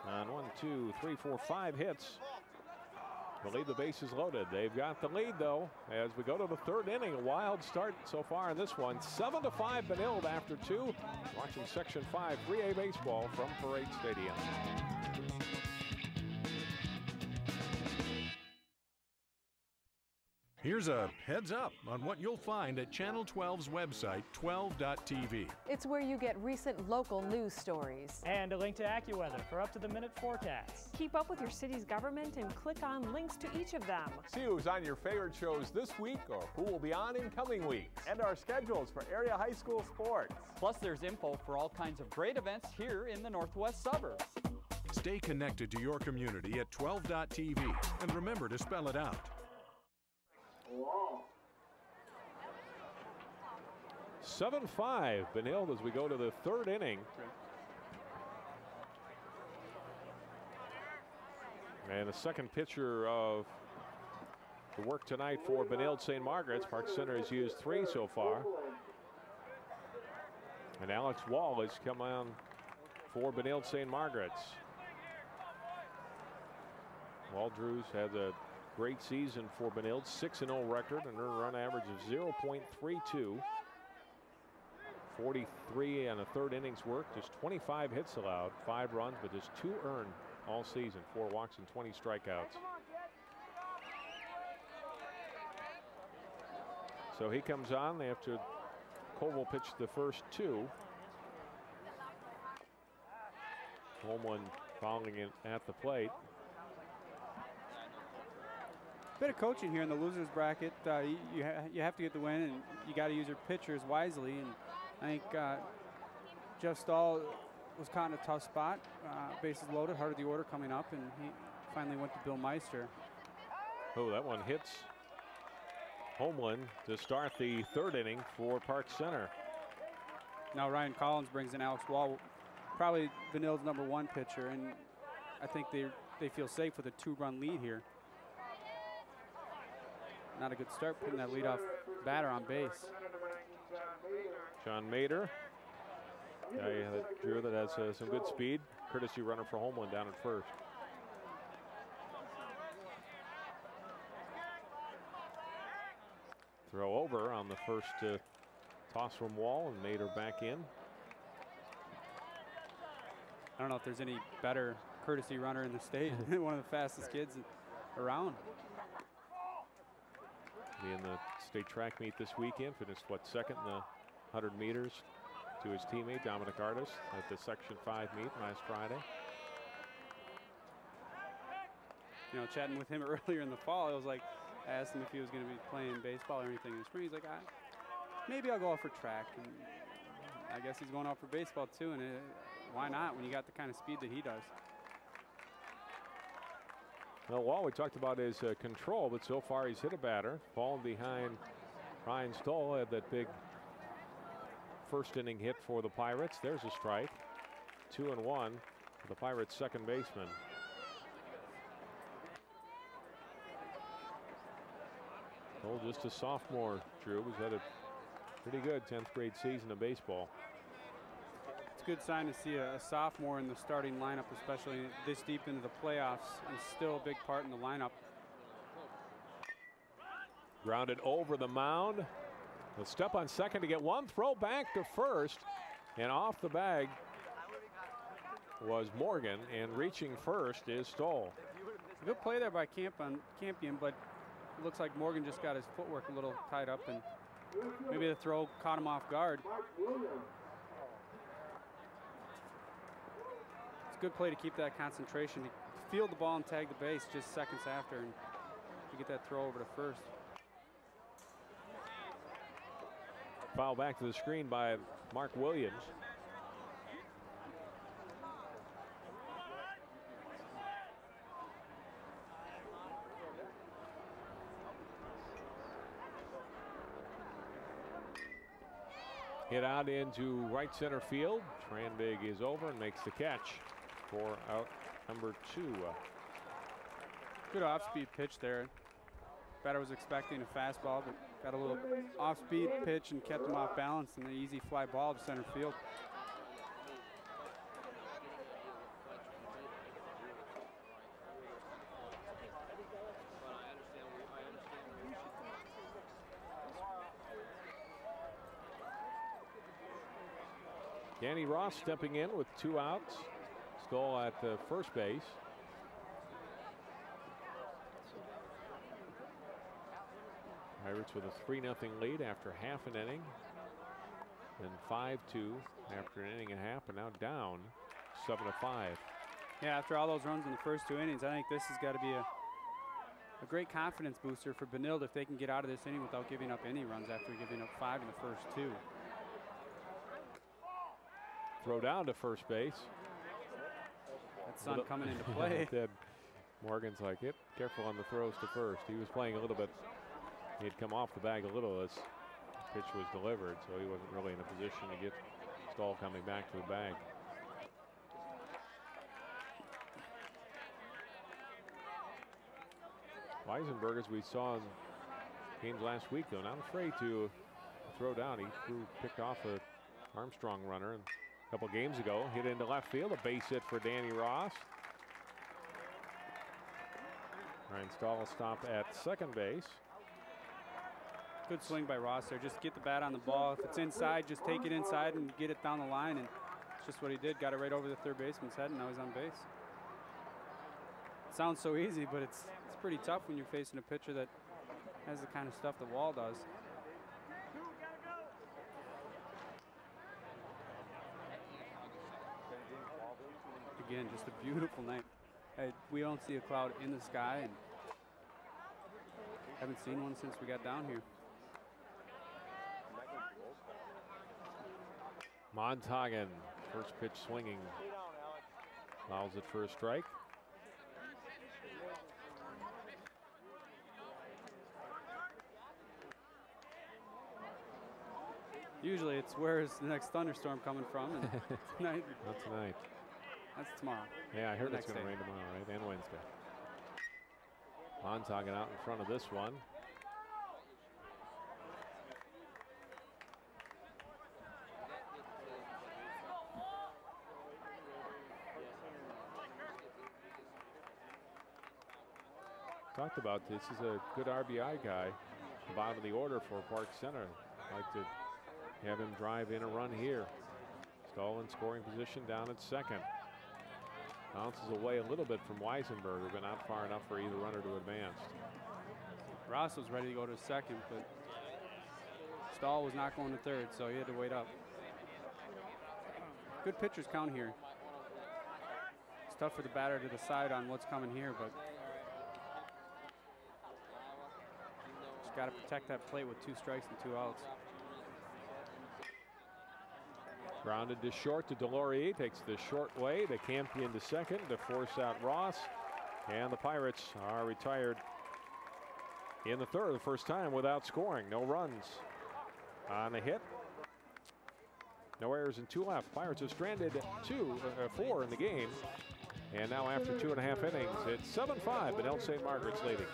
On 1, 2, 3, 4, 5 hits. They'll leave the bases loaded. They've got the lead, though, as we go to the third inning. A wild start so far in this one. 7-5 Benilde after 2. Watching Section 5 3A baseball from Parade Stadium. Here's a heads up on what you'll find at Channel 12's website, 12.tv. It's where you get recent local news stories. And a link to AccuWeather for up-to-the-minute forecasts. Keep up with your city's government and click on links to each of them. See who's on your favorite shows this week or who will be on in coming weeks. And our schedules for area high school sports. Plus, there's info for all kinds of great events here in the Northwest suburbs. Stay connected to your community at 12.tv and remember to spell it out. 7-5 Benilde as we go to the third inning. And the second pitcher of the work tonight for Benilde St. Margaret's. Park Center has used 3 so far. And Alex Wall has come on for Benilde St. Margaret's. Waldrews has a great season for Benilde, 6-0 record, an earned run average of 0.32. 43 and a third innings work, just 25 hits allowed, 5 runs, but just 2 earned all season, 4 walks and 20 strikeouts. So he comes on after Koval pitched the first 2. Holmlin following it at the plate. Bit of coaching here in the losers bracket. You have to get the win, and you got to use your pitchers wisely. And I think Jeff Stahl was caught in a tough spot. Bases loaded, heart of the order coming up, and he finally went to Bill Meister. Oh, that one hits Holmlin to start the third inning for Park Center. Now Ryan Collins brings in Alex Wall, probably Benilde's #1 pitcher, and I think they feel safe with a 2-run lead here. Not a good start putting that leadoff batter on base. John Mader, guy that drew that has some good speed. Courtesy runner for Holmlin down at first. Throw over on the first toss from Wall, and Mader back in. I don't know if there's any better courtesy runner in the state. One of the fastest kids around. Be in the state track meet this weekend. Finished, what, second in the 100 meters to his teammate Dominic Artis at the Section 5 meet last Friday. You know, chatting with him earlier in the fall, I was like, I asked him if he was going to be playing baseball or anything in the spring. He's like, maybe I'll go out for track. And I guess he's going out for baseball too. And why not when you got the kind of speed that he does? Well, Wall, we talked about his control, but so far he's hit a batter, fallen behind Ryan Stoll, had that big first inning hit for the Pirates. There's a strike. 2-1 for the Pirates' second baseman. Stoll, just a sophomore, Drew, has had a pretty good 10th grade season of baseball. It's a good sign to see a sophomore in the starting lineup, especially this deep into the playoffs, and still a big part in the lineup. Grounded over the mound. He'll step on second to get one throw back to first, and off the bag was Morgan, and reaching first is Stoll. Good play there by Campion, but it looks like Morgan just got his footwork a little tied up, and maybe the throw caught him off guard. It's a good play to keep that concentration, to field the ball and tag the base just seconds after, and to get that throw over to first. Foul back to the screen by Mark Williams. Hit out into right center field. Tranbig is over and makes the catch for out number 2. Good off-speed pitch there. Batter was expecting a fastball, but got a little off-speed pitch and kept him off balance, and an easy fly ball to center field. Danny Ross stepping in with 2 outs. Stoll at first base. Pirates with a 3-0 lead after half an inning. Then 5-2 after an inning and a half, and now down 7-5. Yeah, after all those runs in the first 2 innings, I think this has got to be a great confidence booster for Benilde if they can get out of this inning without giving up any runs after giving up 5 in the first 2. Throw down to first base. That sun coming into play. It did. Morgan's like, careful on the throws to first. He was playing a little bit. He'd come off the bag a little as the pitch was delivered, so he wasn't really in a position to get Stahl coming back to the bag. Weisenberg, as we saw in games last week, though, not afraid to throw down. He picked off a Armstrong runner a couple games ago, hit into left field, a base hit for Danny Ross. Ryan Stahl will stop at second base. Good swing by Ross there. Just get the bat on the ball. If it's inside, just take it inside and get it down the line. And it's just what he did. Got it right over the third baseman's head, and now he's on base. It sounds so easy, but it's pretty tough when you're facing a pitcher that has the kind of stuff that Wall does. Again, just a beautiful night. We don't see a cloud in the sky, and haven't seen one since we got down here. Montagan, first pitch swinging, allows it for a strike. Usually it's where's the next thunderstorm coming from, and tonight. Not tonight. That's tomorrow. Yeah, I heard it's going to rain tomorrow, right? And Wednesday. Montagan out in front of this one. Talked about this is a good RBI guy, bottom of the order for Park Center. Like to have him drive in a run here. Stahl in scoring position down at second. Bounces away a little bit from Weisenberger, but not far enough for either runner to advance. Ross was ready to go to second, but Stahl was not going to third, so he had to wait up. Good pitchers count here. It's tough for the batter to decide on what's coming here, but just got to protect that plate with 2 strikes and 2 outs. Grounded to short to Delorier, takes the short way to Campion to second to force out Ross. And the Pirates are retired in the third, the first time without scoring. No runs on a hit. No errors and 2 left. Pirates have stranded 4 in the game. And now after 2.5 innings, it's 7-5, Benilde St. Margaret's leading.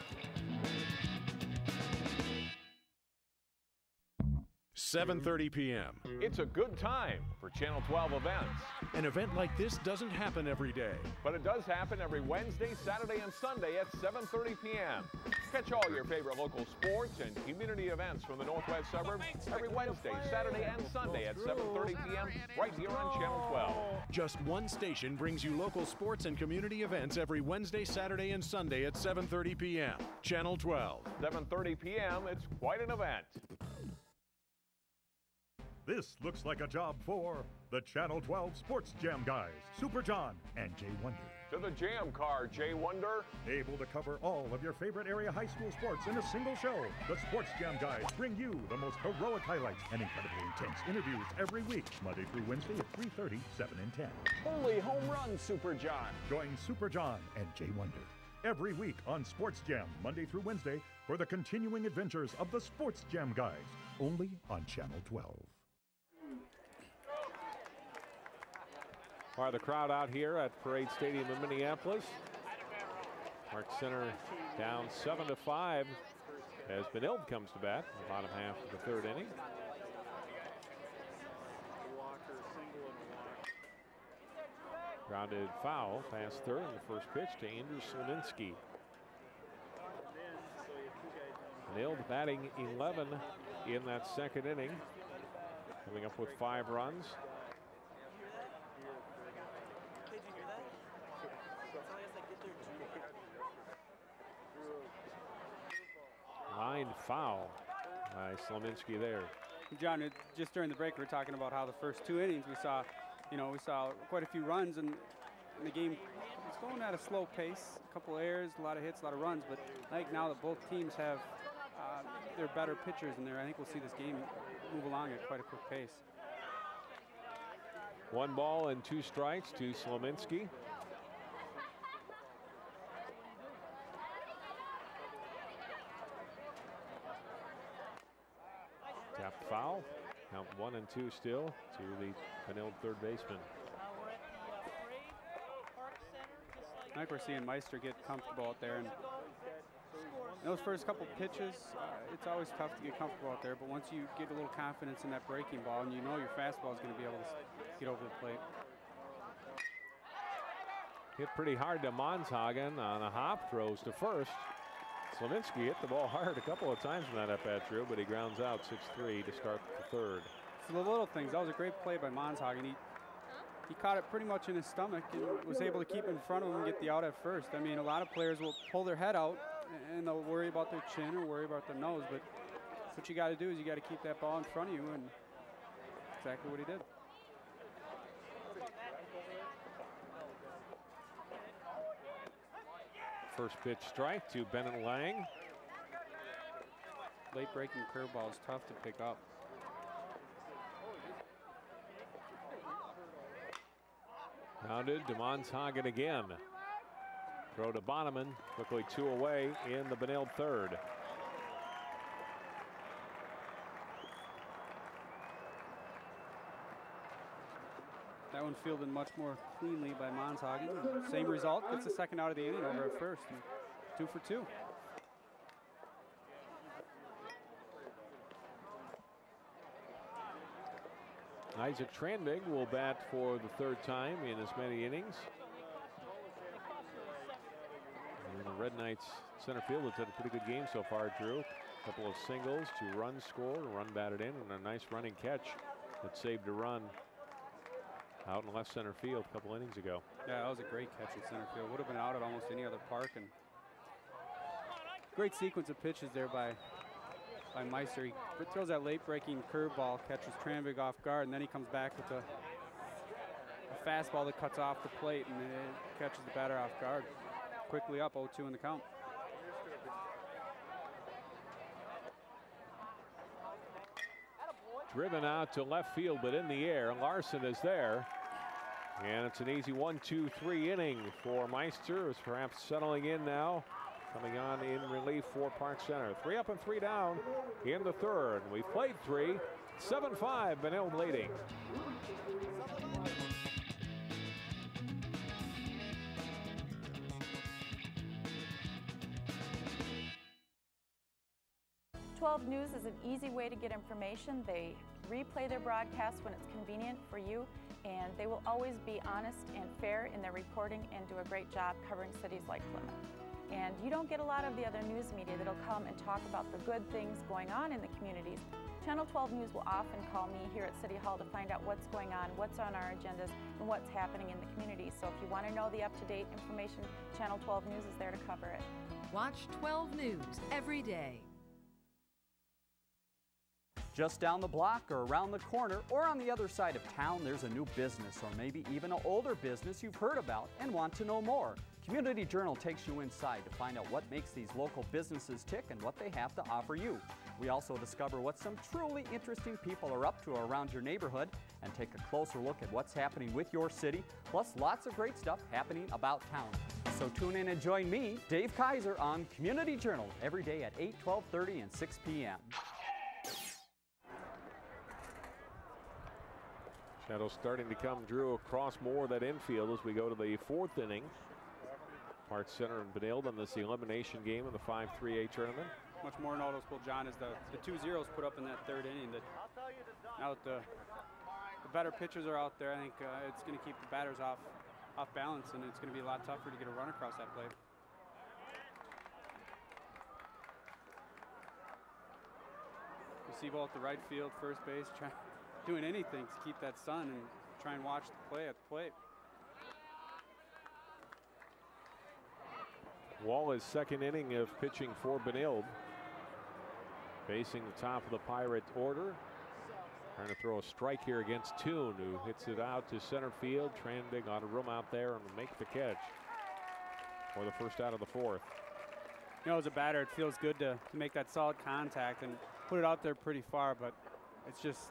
7:30 p.m. It's a good time for Channel 12 events. An event like this doesn't happen every day. But it does happen every Wednesday, Saturday, and Sunday at 7:30 p.m. Catch all your favorite local sports and community events from the Northwest suburbs every Wednesday, Saturday, and Sunday at 7:30 p.m. right here on Channel 12. Just one station brings you local sports and community events every Wednesday, Saturday, and Sunday at 7:30 p.m. Channel 12. 7:30 p.m. It's quite an event. This looks like a job for the Channel 12 Sports Jam guys, Super John and Jay Wonder. To the jam car, Jay Wonder. Able to cover all of your favorite area high school sports in a single show. The Sports Jam guys bring you the most heroic highlights and incredibly intense interviews every week, Monday through Wednesday at 3:30, 7 and 10. Holy home run, Super John. Join Super John and Jay Wonder every week on Sports Jam, Monday through Wednesday, for the continuing adventures of the Sports Jam guys, only on Channel 12. Part of the crowd out here at Parade Stadium in Minneapolis. Park Center down 7-5 as Benilde comes to bat in the bottom half of the third inning. Grounded foul past third in the first pitch to Andrew Slominski. Benilde batting 11 in that second inning, coming up with 5 runs. Line foul by Slominski there. John, just during the break, we were talking about how the first 2 innings we saw quite a few runs, and the game was going at a slow pace. A couple errors, a lot of hits, a lot of runs. But I think now that both teams have their better pitchers in there, I think we'll see this game move along at quite a quick pace. 1 ball and 2 strikes to Slominski. foul. Count 1 and 2 still to the Benilde third baseman. I think we're seeing Meister get comfortable out there. And those first couple pitches, it's always tough to get comfortable out there. But once you get a little confidence in that breaking ball and you know your fastball is going to be able to get over the plate. Hit pretty hard to Montagen on a hop, throws to first. Slavinsky hit the ball hard a couple of times from that at-bat, Drew, but he grounds out 6-3 to start the third. So the little things, that was a great play by Montagen. He caught it pretty much in his stomach and was able to keep it in front of him and get the out at first. I mean, a lot of players will pull their head out and they'll worry about their chin or worry about their nose, but what you got to do is you got to keep that ball in front of you, and exactly what he did. First pitch strike to Bennett Lang. Late breaking curveball is tough to pick up. Grounded to Montagen again. Throw to Bonneman, quickly 2 away in the Benilde third. That one fielded much more cleanly by Montagen. Same result, gets the second out of the inning over at first. 2 for 2. Isaac Tranvig will bat for the third time in as many innings. And the Red Knights center field has had a pretty good game so far, Drew. A couple of singles, 2 runs scored, a run batted in, and a nice running catch that saved a run out in left center field a couple innings ago. Yeah, that was a great catch at center field. Would have been out at almost any other park. And great sequence of pitches there by Meister. He throws that late breaking curveball, catches Tranvig off guard, and then he comes back with a fastball that cuts off the plate and it catches the batter off guard. Quickly up 0-2 in the count. Driven out to left field, but in the air. Larson is there. And it's an easy 1-2-3 inning for Meister, who's perhaps settling in now. Coming on in relief for Park Center. 3 up and 3 down in the third. We've played 3. 7-5, Benilde leading. News is an easy way to get information. They replay their broadcasts when it's convenient for you, and they will always be honest and fair in their reporting and do a great job covering cities like Plymouth. And you don't get a lot of the other news media that'll come and talk about the good things going on in the communities. Channel 12 News will often call me here at City Hall to find out what's going on, what's on our agendas, and what's happening in the community. So if you want to know the up-to-date information, Channel 12 News is there to cover it. Watch 12 News every day. Just down the block or around the corner or on the other side of town, there's a new business or maybe even an older business you've heard about and want to know more. Community Journal takes you inside to find out what makes these local businesses tick and what they have to offer you. We also discover what some truly interesting people are up to around your neighborhood and take a closer look at what's happening with your city, plus lots of great stuff happening about town. So tune in and join me, Dave Kaiser, on Community Journal every day at 8, 12:30, and 6 p.m. Shadows starting to come, Drew, across more of that infield as we go to the fourth inning. Park Center and Benilde on this elimination game in the 5-3A tournament. Much more noticeable, John, is the 2 zeros put up in that third inning. That now that the better pitchers are out there, I think it's going to keep the batters off balance, and it's going to be a lot tougher to get a run across that plate. You see both the right field, first base, doing anything to keep that sun and try and watch the play at the plate. Wallace's second inning of pitching for Benilde. Facing the top of the Pirate order. Trying to throw a strike here against Toon, who hits it out to center field. Tranvig on a room out there and make the catch for the first out of the fourth. You know, as a batter, it feels good to make that solid contact and put it out there pretty far, but it's just,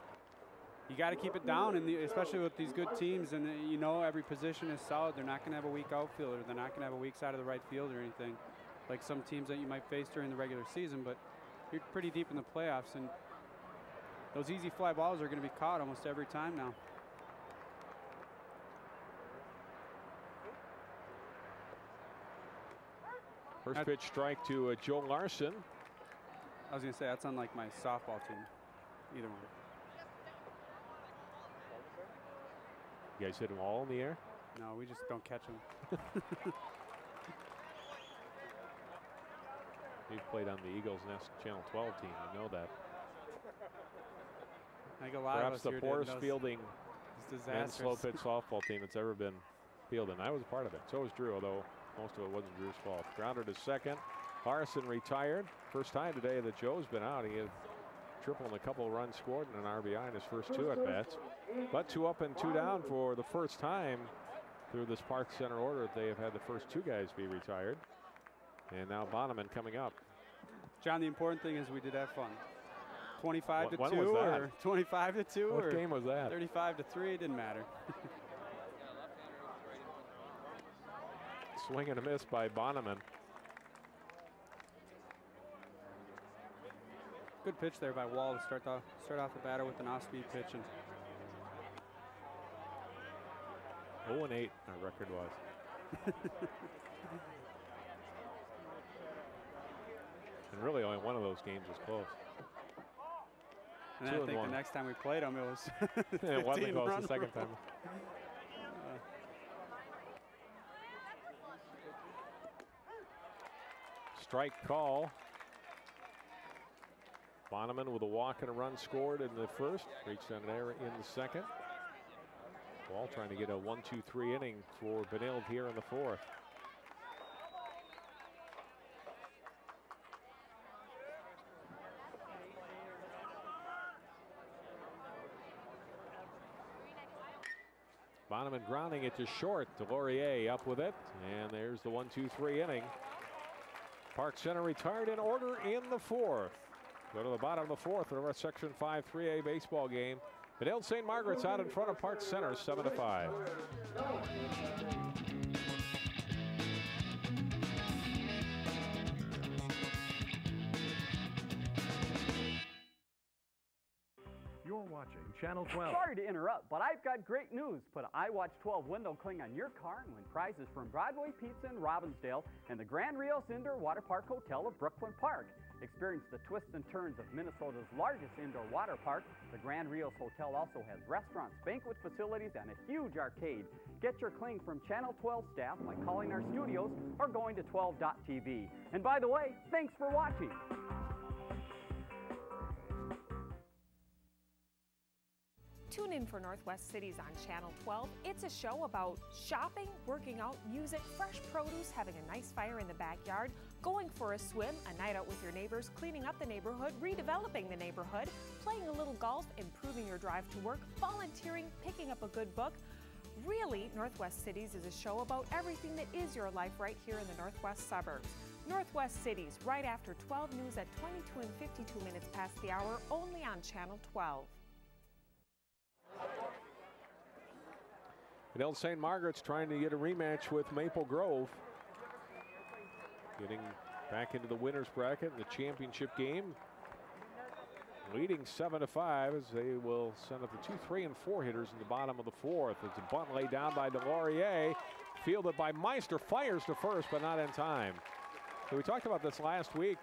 you got to keep it down, and especially with these good teams, and you know every position is solid. They're not going to have a weak outfielder. They're not going to have a weak side of the right field or anything, like some teams that you might face during the regular season, but you're pretty deep in the playoffs, and those easy fly balls are going to be caught almost every time now. First pitch strike to Joe Larson. I was going to say, that's unlike my softball team. Either one. You guys hit them all in the air? No, we just don't catch them. You've played on the Eagles Nest Channel 12 team. You know that. I think a lot Perhaps of us the here poorest did. fielding It's men's slow disastrous. pitch softball team that's ever been fielded. I was a part of it. So was Drew, although most of it wasn't Drew's fault. Grounded to second. Larson retired. First time today that Joe's been out. He had triple and a couple of runs scored and an RBI in his first 2 at bats. But 2 up and 2 down for the first time through this Park Center order. They have had the first 2 guys be retired. And now Bonneman coming up. John, the important thing is we did have fun. 25 to 2 when was that? or 25 to 2 What or game was that? 35 to 3, it didn't matter. Swing and a miss by Bonneman. Good pitch there by Wall to start off the batter with an off-speed pitch. And 0-8 our record was. And really only one of those games was close. And I think the next time we played them, it was it wasn't 15 close run the second time. Strike call. Bonneman with a walk and a run scored in the first. Reached on an error in the second. Wall trying to get a 1-2-3 inning for Benilde here in the fourth. Bonneman grounding it to short. Delorier up with it. And there's the 1-2-3 inning. Park Center retired in order in the fourth. Go to the bottom of the fourth of our Section 5 3A baseball game. Benilde St. Margaret's out in front of Park Center 7-5. You're watching Channel 12. Sorry to interrupt, but I've got great news. Put an iWatch 12 window cling on your car and win prizes from Broadway Pizza in Robbinsdale and the Grand Rios Indoor Water Park Hotel of Brooklyn Park. Experience the twists and turns of Minnesota's largest indoor water park. The Grand Rios Hotel also has restaurants, banquet facilities, and a huge arcade. Get your cling from Channel 12 staff by calling our studios or going to 12.tv. And by the way, thanks for watching. Tune in for Northwest Cities on Channel 12. It's a show about shopping, working out, music, fresh produce, having a nice fire in the backyard, going for a swim, a night out with your neighbors, cleaning up the neighborhood, redeveloping the neighborhood, playing a little golf, improving your drive to work, volunteering, picking up a good book. Really, Northwest Cities is a show about everything that is your life right here in the Northwest suburbs. Northwest Cities, right after 12 news at 22 and 52 minutes past the hour, only on Channel 12. Benilde St. Margaret's trying to get a rematch with Maple Grove. Getting back into the winner's bracket in the championship game. Leading 7-5 as they will send up the 2, 3, and 4 hitters in the bottom of the fourth. It's a bunt laid down by Delorier. Fielded by Meister. Fires to first, but not in time. So we talked about this last week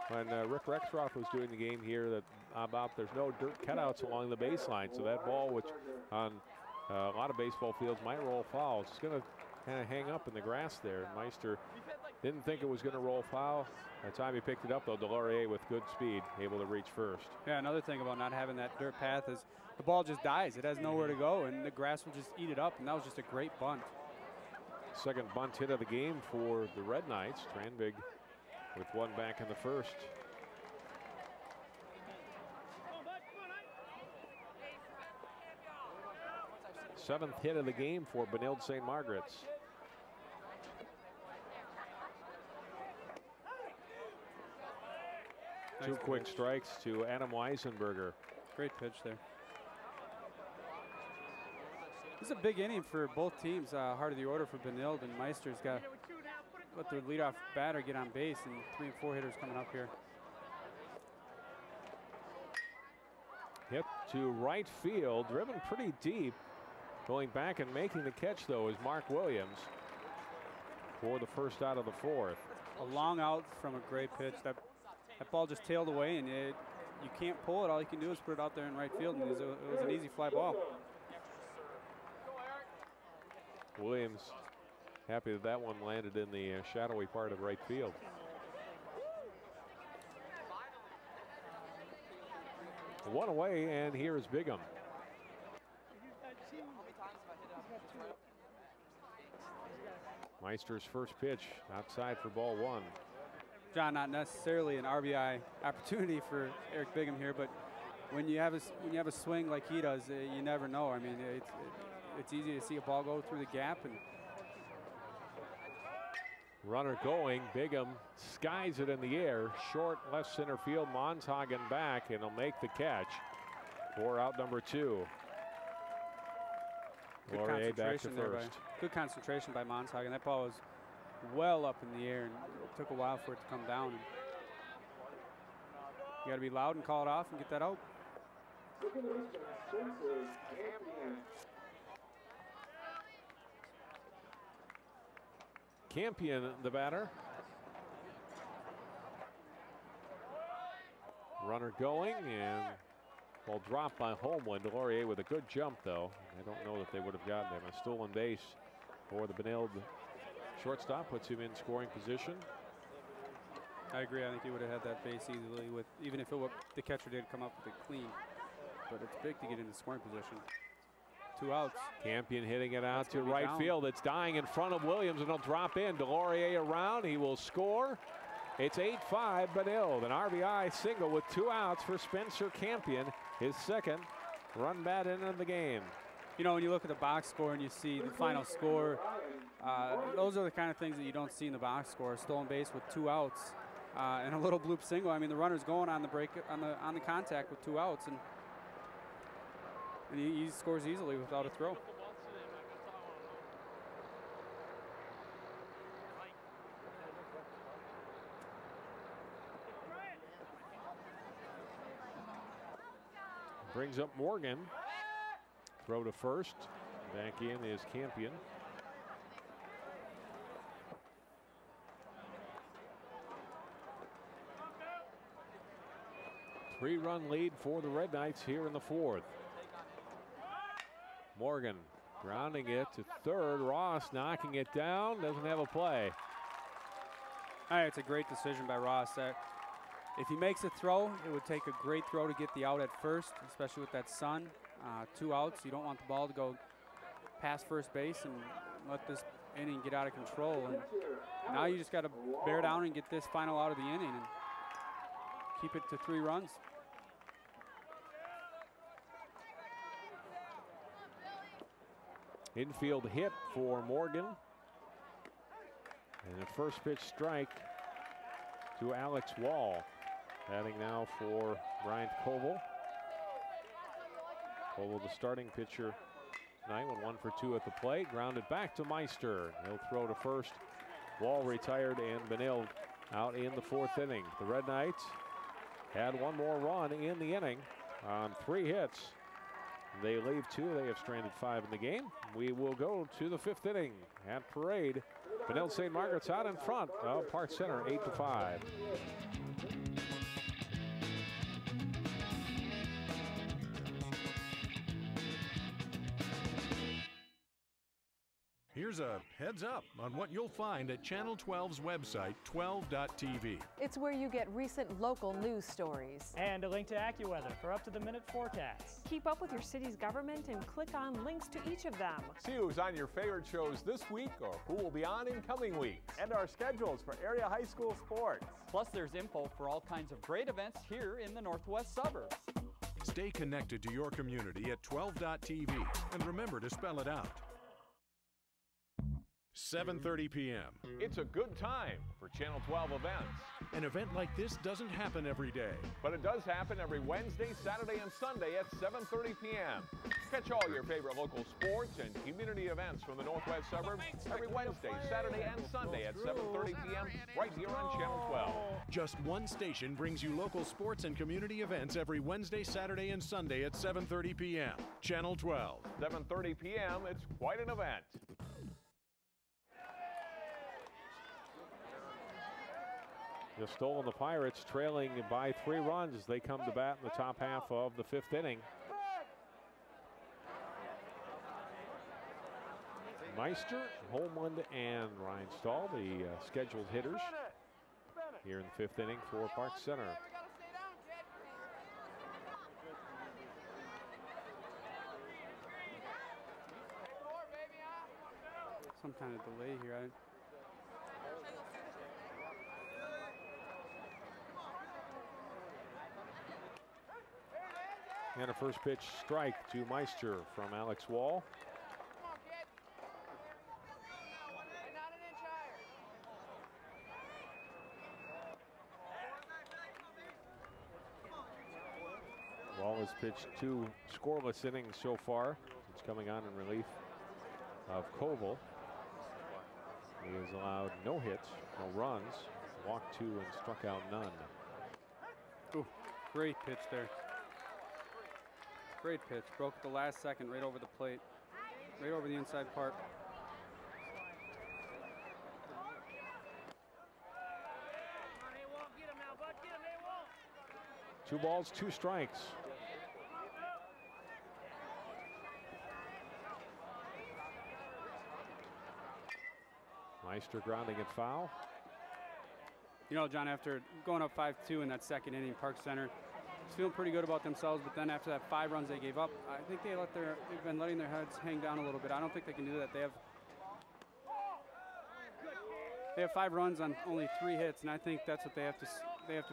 when Rick Rexroth was doing the game here that about there's no dirt cutouts along the baseline. So that ball, which on a lot of baseball fields might roll foul, it's going to kind of hang up in the grass there. Meister didn't think it was going to roll foul. By the time he picked it up, though, Delorier with good speed, able to reach first. Yeah, another thing about not having that dirt path is the ball just dies. It has nowhere to go, and the grass will just eat it up, and that was just a great bunt. Second bunt hit of the game for the Red Knights. Tranvig with one back in the first. Seventh hit of the game for Benilde St. Margaret's. Nice Two quick pitch. strikes to Adam Weisenberger. Great pitch there. This is a big inning for both teams. Heart of the order for Benilde, and Meister's got to let their leadoff batter get on base, and 3 and 4 hitters coming up here. Hit to right field, driven pretty deep. Going back and making the catch, though, is Mark Williams for the first out of the fourth. A long out from a great pitch. That ball just tailed away, and you can't pull it. All you can do is put it out there in right field, and it was an easy fly ball. Williams happy that that one landed in the shadowy part of right field. One away, and here is Bigham. Meister's first pitch outside for ball one. John, not necessarily an RBI opportunity for Eric Bigham here, but when you have a swing like he does, you never know. I mean, it's easy to see a ball go through the gap. And runner going, Bigham skies it in the air, short left center field. Montagen back, and he'll make the catch for out number two. Laurier back to first. Good concentration by Montagen. That ball was well up in the air, and it took a while for it to come down. You got to be loud and call it off and get that out. Campion, the batter. Runner going, and ball dropped by Holmland. Laurier with a good jump, though. I don't know that they would have gotten him. A stolen base for the Benilde shortstop puts him in scoring position. I agree. I think he would have had that base easily, with even if the catcher did come up with it clean. But it's big to get into scoring position. 2 outs. Campion hitting it out to right field. It's dying in front of Williams, and he'll drop in. Laurier around. He will score. It's 8-5 Benilde. An RBI single with 2 outs for Spencer Campion. His second run bat into the game. You know, when you look at the box score and you see the final score, those are the kind of things that you don't see in the box score. A stolen base with 2 outs and a little bloop single. I mean, the runner's going on the break on the contact with 2 outs, and he scores easily without a throw. Brings up Morgan. Throw to first. Back in is Campion. Three-run lead for the Red Knights here in the fourth. Morgan grounding it to third. Ross knocking it down. Doesn't have a play. All right, it's a great decision by Ross. If he makes a throw, it would take a great throw to get the out at first, especially with that sun. 2 outs. You don't want the ball to go past first base and let this inning get out of control. And now you just got to bear down and get this final out of the inning and keep it to 3 runs. Infield hit for Morgan. And the first pitch strike to Alex Wall. Batting now for Bryant Koval. Koval, the starting pitcher tonight, went 1 for 2 at the plate. Grounded back to Meister. He'll throw to first. Wall retired, and Benilde out in the 4th inning. The Red Knights had 1 more run in the inning on 3 hits. They leave 2. They have stranded 5 in the game. We will go to the 5th inning at Parade. Benilde St. Margaret's out in front of Park Center, 8-5. Here's a heads up on what you'll find at Channel 12's website, 12.tv. It's where you get recent local news stories. And a link to AccuWeather for up-to-the-minute forecasts. Keep up with your city's government and click on links to each of them. See who's on your favorite shows this week or who will be on in coming weeks. And our schedules for area high school sports. Plus, there's info for all kinds of great events here in the Northwest suburbs. Stay connected to your community at 12.tv. And remember to spell it out. 7:30 p.m. It's a good time for Channel 12 events. An event like this doesn't happen every day. But it does happen every Wednesday, Saturday, and Sunday at 7:30 p.m. Catch all your favorite local sports and community events from the northwest suburbs every Wednesday, Saturday, and Sunday at 7:30 p.m. right here on Channel 12. Just one station brings you local sports and community events every Wednesday, Saturday, and Sunday at 7:30 p.m. Channel 12. 7:30 p.m. It's quite an event. Just stolen the Pirates trailing by 3 runs as they come to bat in the top half of the 5th inning. Meister, Holmland, and Ryan Stahl, the scheduled hitters here in the 5th inning for Park Center. Some kind of delay here. And a first pitch strike to Meister from Alex Wall. Wall has pitched 2 scoreless innings so far. It's coming on in relief of Koval. He has allowed no hits, no runs, walked 2 and struck out none. Ooh, great pitch there. Great pitch. Broke at the last second right over the plate. Right over the inside part. Two balls, 2 strikes. Meister grounding it foul. You know, John, after going up 5-2 in that second inning, Park Center is feeling pretty good about themselves, but then after that 5 runs they gave up, I think they've been letting their heads hang down a little bit. I don't think they can do that. They have 5 runs on only 3 hits, and I think that's what they have to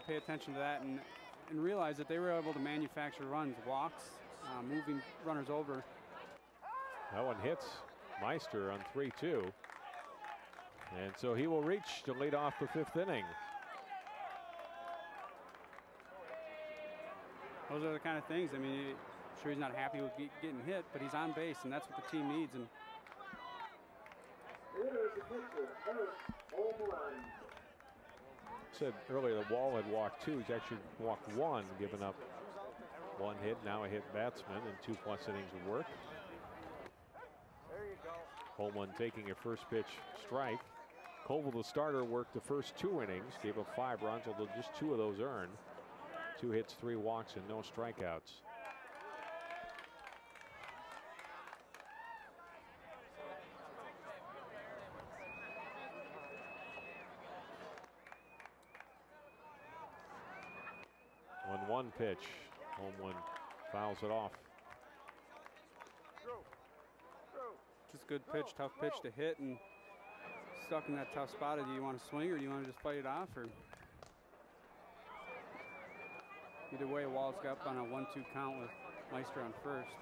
pay attention to that and realize that they were able to manufacture runs, walks, moving runners over. That one hits Meister on 3-2. And so he will reach to lead off the 5th inning. Those are the kind of things, I mean, I'm sure he's not happy with getting hit, but he's on base, and that's what the team needs. And said earlier that Wall had walked 2. He's actually walked 1, given up 1 hit, now a hit batsman, and 2+ innings of work. Holman taking a first pitch strike. Koval, the starter, worked the first 2 innings, gave up 5 runs, although just 2 of those earned. 2 hits, 3 walks, and no strikeouts. One pitch. Holmland fouls it off. Just good pitch, tough pitch to hit, and stuck in that tough spot. Do you want to swing or do you want to just fight it off? Or either way, Wall's got up on a 1-2 count with Meister on first.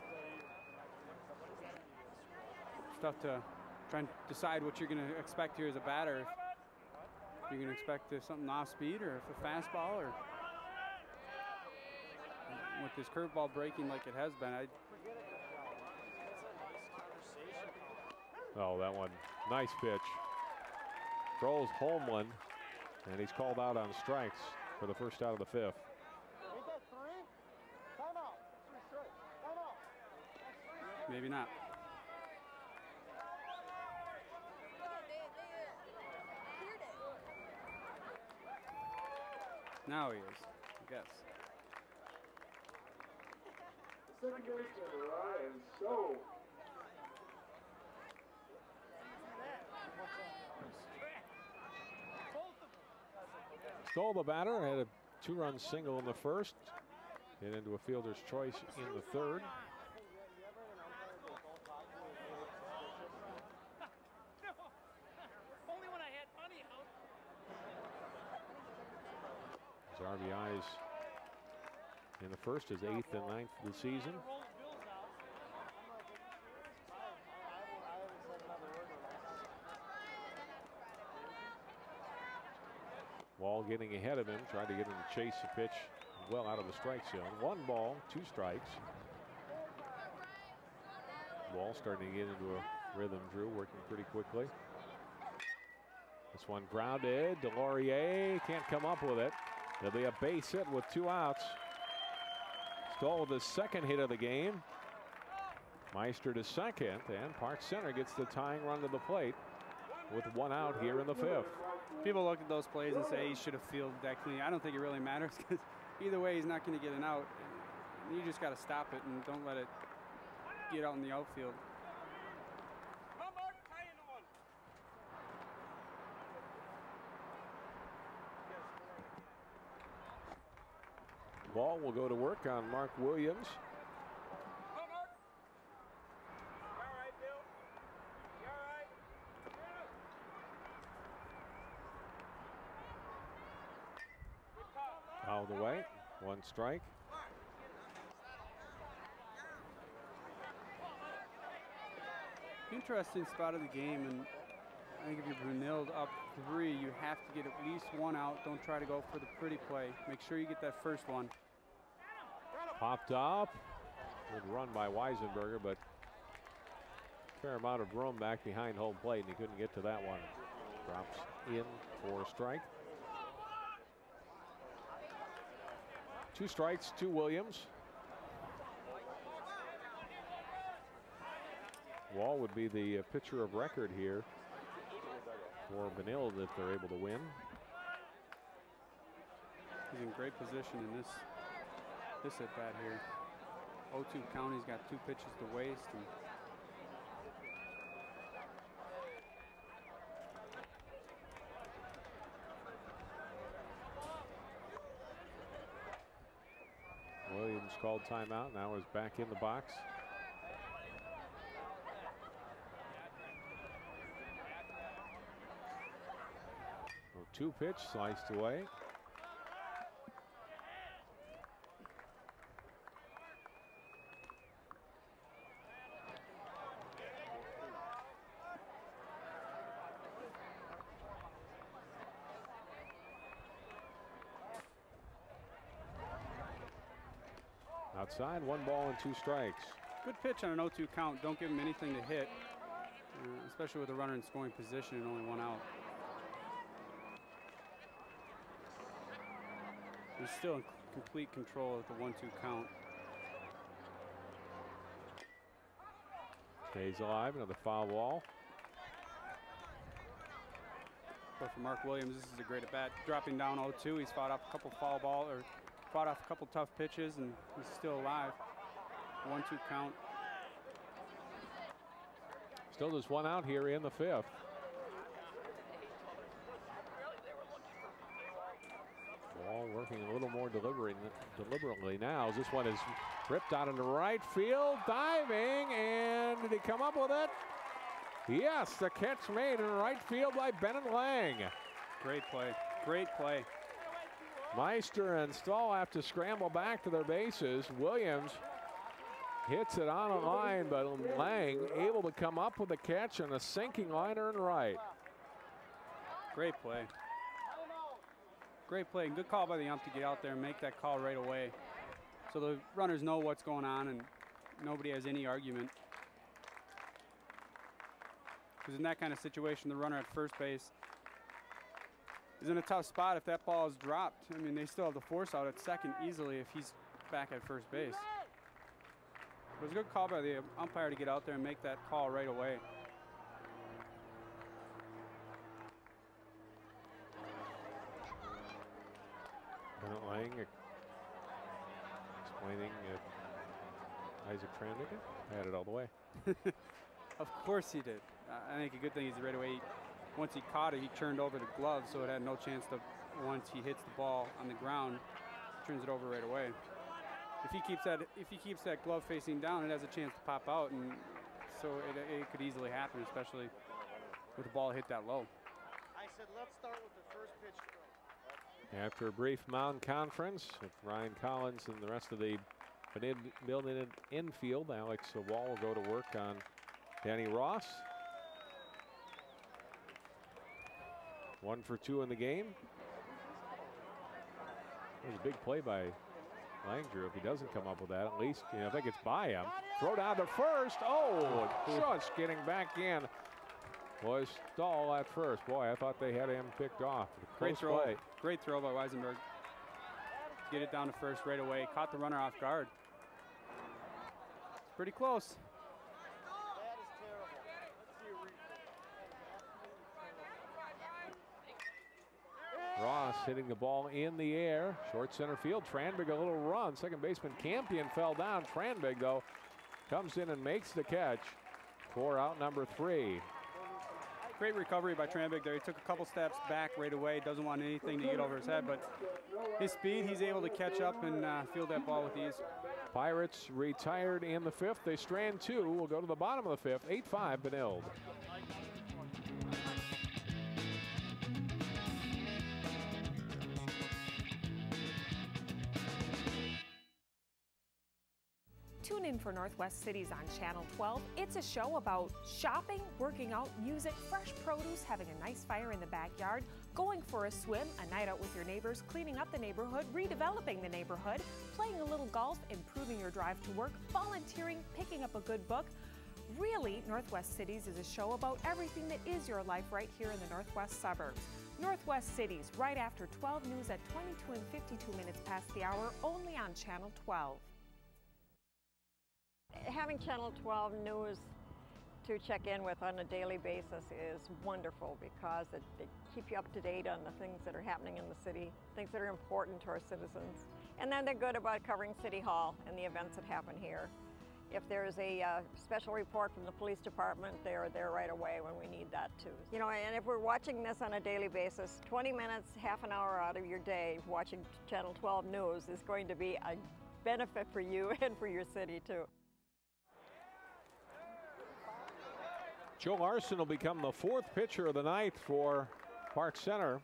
It's tough to try and decide what you're going to expect here as a batter. If you're going to expect something off speed or if a fastball, or with this curveball breaking like it has been. Oh, that one, nice pitch. Throws Holmland, and he's called out on strikes for the first out of the 5th. Maybe not. Now he is, I guess. Second baseman Ryan Stowe. Stoll, the batter, had a 2-run single in the first, and into a fielder's choice in the 3rd. His RBIs in the first, his 8th and 9th of the season. Wall Wall getting ahead of him, tried to get him to chase the pitch well out of the strike zone. 1 ball, 2 strikes. Wall starting to get into a rhythm, Drew, working pretty quickly. This one grounded. Delorier can't come up with it. There'll be a base hit with 2 outs. Stoll with his 2nd hit of the game. Meister to 2nd, and Park Center gets the tying run to the plate with 1 out here in the 5th. People look at those plays and say he should have fielded that clean. I don't think it really matters because either way he's not going to get an out. You just got to stop it and don't let it get out in the outfield. Ball will go to work on Mark Williams. Out of the way, 1 strike. Interesting spot of the game, and I think if you're Brunilde up 3, you have to get at least 1 out. Don't try to go for the pretty play. Make sure you get that first one. Popped up. Good run by Weisenberger, but fair amount of room back behind home plate, and he couldn't get to that one. Drops in for a strike. 2 strikes to Williams. Wall would be the pitcher of record here for Benilde if they're able to win. He's in great position in this at bat here. 0-2 count. He's got 2 pitches to waste. And Williams called timeout. Now is back in the box. So 2 pitch sliced away. Outside, 1 ball and 2 strikes. Good pitch on an 0-2 count. Don't give him anything to hit, especially with a runner in scoring position and only 1 out. He's still in complete control of the 1-2 count. Stays alive, another foul ball. But for Mark Williams, this is a great at bat. Dropping down 0-2, he's fought off a couple foul ball or fought off a couple tough pitches, and he's still alive. 1-2 count. Still just 1 out here in the 5th. Ball working a little more deliberately now. As this one is ripped out into right field, diving, and did he come up with it? Yes, the catch made in right field by Bennett Lang. Great play, great play. Meister and Stahl have to scramble back to their bases. Williams hits it on a line, but Lang able to come up with a catch and a sinking liner in right. Great play. Great play. Good call by the ump to get out there and make that call right away. So the runners know what's going on and nobody has any argument. Because in that kind of situation, the runner at first base is in a tough spot if that ball is dropped. I mean, they still have the force out at second easily if he's back at first base. It was a good call by the umpire to get out there and make that call right away. Bennett Lang explaining Isaac Trandigan had it all the way. Of course he did. I think a good thing is right away, once he caught it, he turned over the glove, so it had no chance to, once he hits the ball on the ground, turns it over right away. If he keeps that glove facing down, it has a chance to pop out, and so it could easily happen, especially with the ball hit that low. I said let's start with the first pitch. After a brief mound conference with Ryan Collins and the rest of the building infield, Alex Wall will go to work on Danny Ross. 1 for 2 in the game. was a big play by Langdrew. If he doesn't come up with that, at least, you know, if it gets by him. Throw down to first. Oh, just getting back in was Stahl at first. Boy, I thought they had him picked off. Great throw. Play. Great throw by Weisenberg. Get it down to first right away. Caught the runner off guard. It's pretty close. Ross hitting the ball in the air. Short center field. Tranbig a little run. Second baseman Campion fell down. Tranbig, though, comes in and makes the catch for out number 3. Great recovery by Tranbig there. He took a couple steps back right away. Doesn't want anything to get over his head, but his speed, he's able to catch up and field that ball with ease. Pirates retired in the 5th. They strand 2. We'll go to the bottom of the 5th. 8-5 Benilde. Tune in for Northwest Cities on Channel 12. It's a show about shopping, working out, music, fresh produce, having a nice fire in the backyard, going for a swim, a night out with your neighbors, cleaning up the neighborhood, redeveloping the neighborhood, playing a little golf, improving your drive to work, volunteering, picking up a good book. Really, Northwest Cities is a show about everything that is your life right here in the Northwest suburbs. Northwest Cities, right after 12 news at 22 and 52 minutes past the hour, only on Channel 12. Having Channel 12 news to check in with on a daily basis is wonderful because they keep you up to date on the things that are happening in the city, things that are important to our citizens. And then they're good about covering City Hall and the events that happen here. If there's a special report from the police department, they're there right away when we need that too. You know, and if we're watching this on a daily basis, 20 minutes, half an hour out of your day watching Channel 12 news is going to be a benefit for you and for your city too. Joe Larson will become the 4th pitcher of the night for Park Center.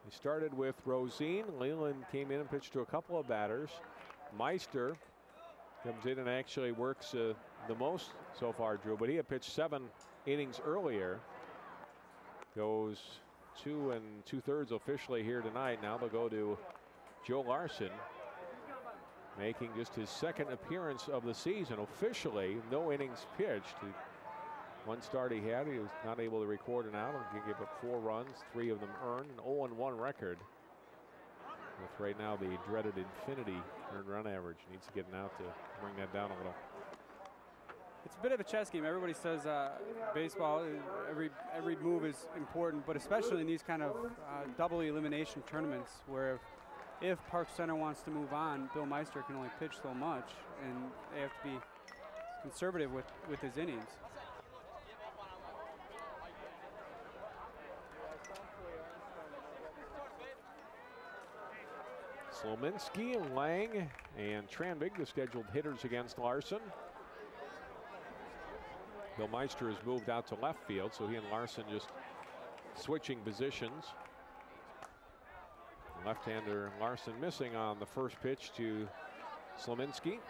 He started with Rosine. Leland came in and pitched to a couple of batters. Meister comes in and actually works the most so far, Drew, but he had pitched 7 innings earlier. Goes 2 2/3 officially here tonight. Now they'll go to Joe Larson, making just his 2nd appearance of the season. Officially, no innings pitched. One start he had, he was not able to record an out. He gave up 4 runs, 3 of them earned, an 0-1 record. With right now the dreaded infinity earned run average. Needs to get an out to bring that down a little. It's a bit of a chess game. Everybody says baseball, every move is important, but especially in these kind of double elimination tournaments where if Park Center wants to move on, Bill Meister can only pitch so much, and they have to be conservative with his innings. Slominski, Lang, and Tranbig, the scheduled hitters against Larson. Bill Meister has moved out to left field, so he and Larson just switching positions. Left-hander Larson missing on the first pitch to Slominski.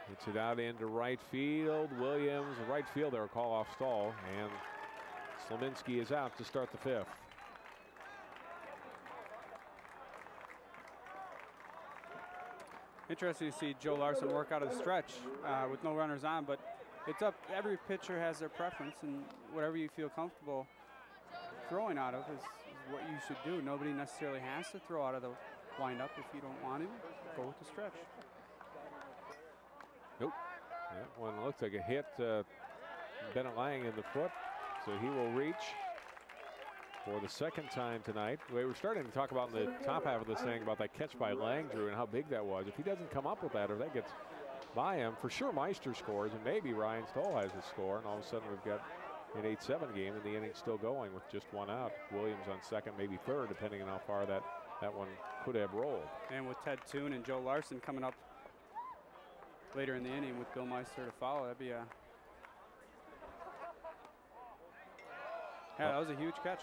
Hits it out into right field. Williams, right fielder, call off Stahl, and Slominski is out to start the 5th. Interesting to see Joe Larson work out of the stretch with no runners on, but it's up. Every pitcher has their preference, and whatever you feel comfortable throwing out of is what you should do. Nobody necessarily has to throw out of the windup. If you don't want to, go with the stretch. Nope. That one looks like a hit. Bennett Lang in the foot, so he will reach for the 2nd time tonight. We were starting to talk about in the top half of this thing about that catch by Langdrew and how big that was. If he doesn't come up with that, or that gets by him, for sure Meister scores, and maybe Ryan Stoll has a score, and all of a sudden we've got an 8-7 game, and the inning's still going with just 1 out. Williams on 2nd, maybe 3rd, depending on how far that one could have rolled. And with Ted Toon and Joe Larson coming up later in the inning with Bill Meister to follow, that'd be a... Yeah, that was a huge catch.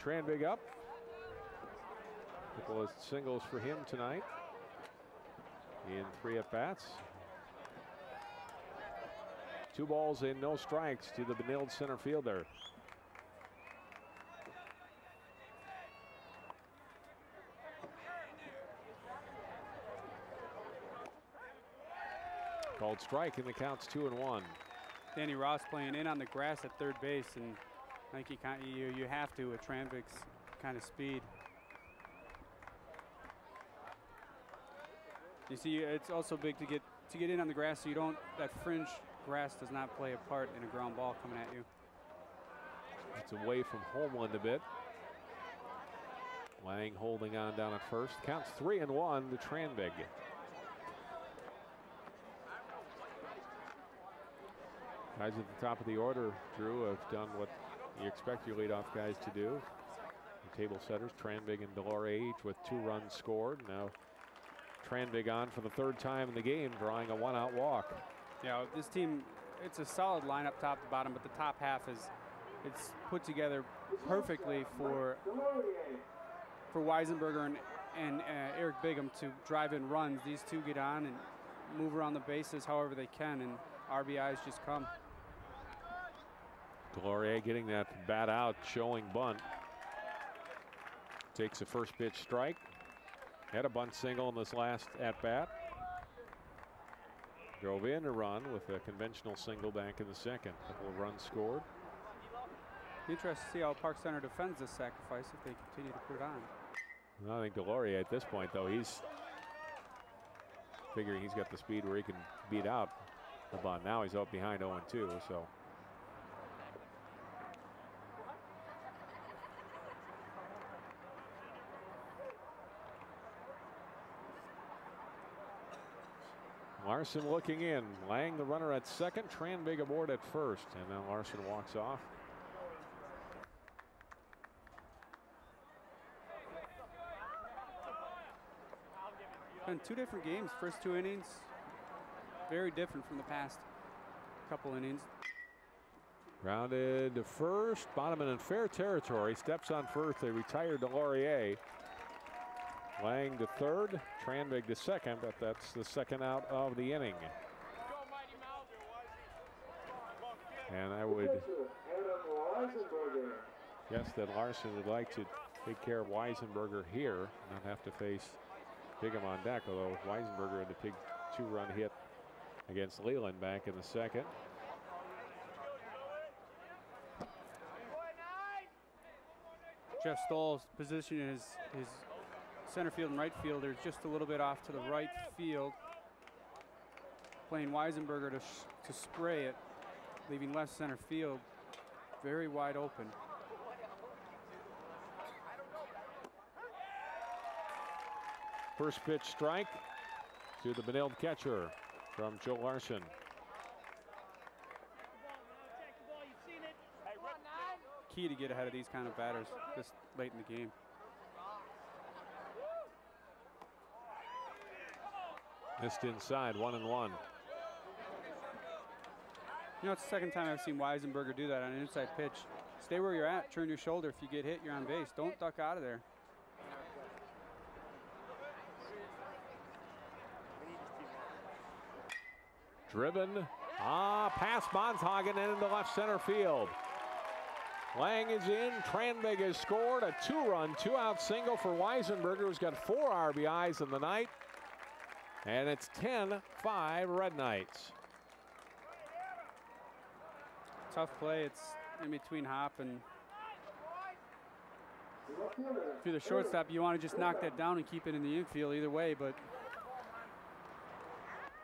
Tranbig up. Couple of singles for him tonight. in 3 at-bats. 2 balls and no strikes to the Benilde center fielder. Called strike, and the count's 2-1. Danny Ross playing in on the grass at third base, and I think you have to with Tranvik's kind of speed. You see, it's also big to get in on the grass so you don't, that fringe grass does not play a part in a ground ball coming at you. It's away from Homeland a bit. Lang holding on down at first. Counts 3-1 to Tranvig. Guys at the top of the order, Drew, have done what you expect your leadoff guys to do. The table setters, Tranvig and Delorier, each with 2 runs scored. Now Tranvig on for the 3rd time in the game, drawing a 1-out walk. Yeah, this team, it's a solid lineup top to bottom, but the top half it's put together perfectly for Weisenberger and Eric Bigham to drive in runs. These two get on and move around the bases however they can, and RBIs just come. Delorier getting that bat out, showing bunt. Takes a first pitch strike. Had a bunt single in this last at bat. Drove in a run with a conventional single back in the 2nd. Couple of runs scored. Interesting to see how Park Center defends this sacrifice if they continue to put it on. Well, I think Delorier at this point, though, he's figuring he's got the speed where he can beat out the bunt. Now he's up behind 0-2, so. Larson looking in. Lang the runner at 2nd. Tranvig aboard at 1st. And now Larson walks off. Been 2 different games. First 2 innings, very different from the past couple innings. Grounded to first. Bonneman in fair territory. Steps on first. They retired Delorier. Lang to 3rd, Tranvig to 2nd, but that's the 2nd out of the inning. And I would guess that Larson would like to take care of Weisenberger here, not have to face Bigham on deck, although Weisenberger had the big 2-run hit against Leland back in the 2nd. Jeff Stoll's position is his center field and right fielder is just a little bit off to the right field. Playing Weisenberger to spray it, leaving left center field very wide open. First pitch strike to the Benilde catcher from Joe Larson. Key to get ahead of these kind of batters this late in the game. Missed inside, 1-1. You know, it's the 2nd time I've seen Weisenberger do that on an inside pitch. Stay where you're at, turn your shoulder. If you get hit, you're on base. Don't duck out of there. Driven, past Bondshagen and into left center field. Lang is in, Tranvig has scored a 2-run, 2-out single for Weisenberger, who's got 4 RBIs in the night. And it's 10-5 Red Knights. Tough play. It's in between Hop and if you're the shortstop, you want to just knock that down and keep it in the infield either way, but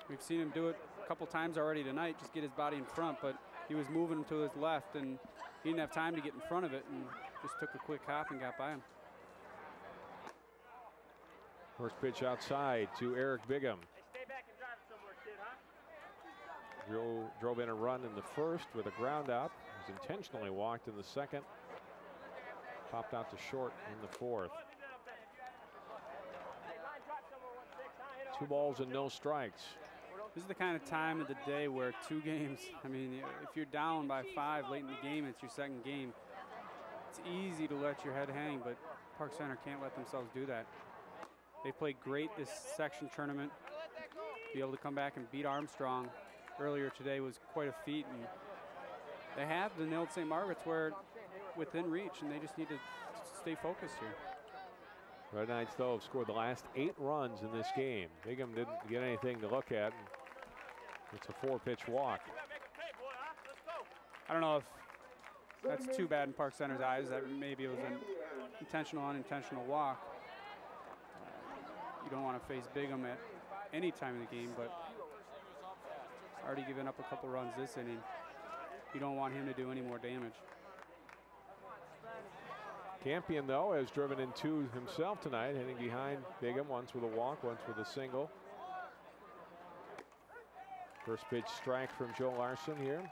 we've seen him do it a couple times already tonight, just get his body in front, but he was moving to his left and he didn't have time to get in front of it and just took a quick hop and got by him. First pitch outside to Eric Bigham. Drove in a run in the 1st with a ground out. Was intentionally walked in the 2nd. Popped out to short in the 4th. 2 balls and no strikes. This is the kind of time of the day where 2 games, I mean, if you're down by 5 late in the game, it's your 2nd game. It's easy to let your head hang, but Park Center can't let themselves do that. They played great this section tournament. be able to come back and beat Armstrong earlier today was quite a feat. And they have the Benilde St. Margaret's where within reach, and they just need to stay focused here. Red Knights, though, have scored the last 8 runs in this game. Bingham didn't get anything to look at. It's a 4-pitch walk. I don't know if that's too bad in Park Center's eyes, that maybe it was an intentional, unintentional walk. You don't want to face Bingham at any time in the game, but already given up a couple runs this inning. You don't want him to do any more damage. Campion, though, has driven in 2 himself tonight, hitting behind Bingham, once with a walk, once with a single. First pitch strike from Joe Larson here.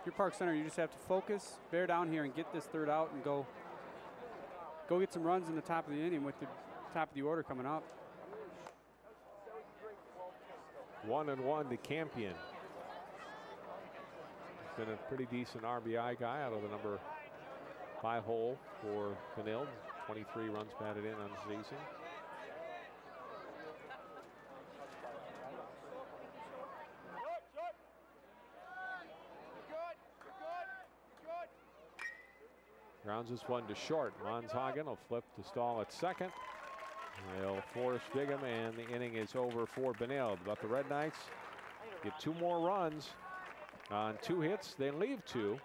If you're Park Center, you just have to focus, bear down here, and get this third out and go get some runs in the top of the inning with the top of the order coming up. 1-1 to Campion. He's been a pretty decent RBI guy out of the number 5 hole for Benilde. 23 runs batted in on the season. Grounds this one to short. Monshagen will flip to stall at second. They'll force Bingham, and the inning is over for Benilde. But the Red Knights get 2 more runs on 2 hits. They leave 2.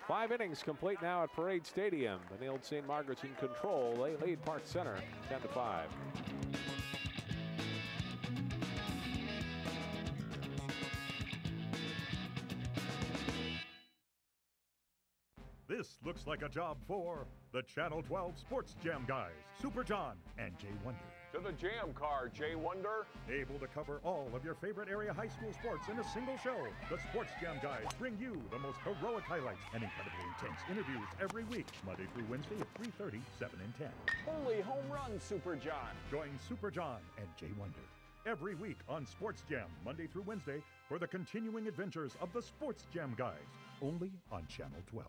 5 innings complete now at Parade Stadium. Benilde St. Margaret's in control. They lead Park Center 10-5. This looks like a job for the Channel 12 Sports Jam guys, Super John and Jay Wonder. To the jam car, Jay Wonder. Able to cover all of your favorite area high school sports in a single show. The Sports Jam guys bring you the most heroic highlights and incredibly intense interviews every week, Monday through Wednesday at 3:30, 7 and 10. Holy home run, Super John. Join Super John and Jay Wonder every week on Sports Jam, Monday through Wednesday, for the continuing adventures of the Sports Jam guys, only on Channel 12.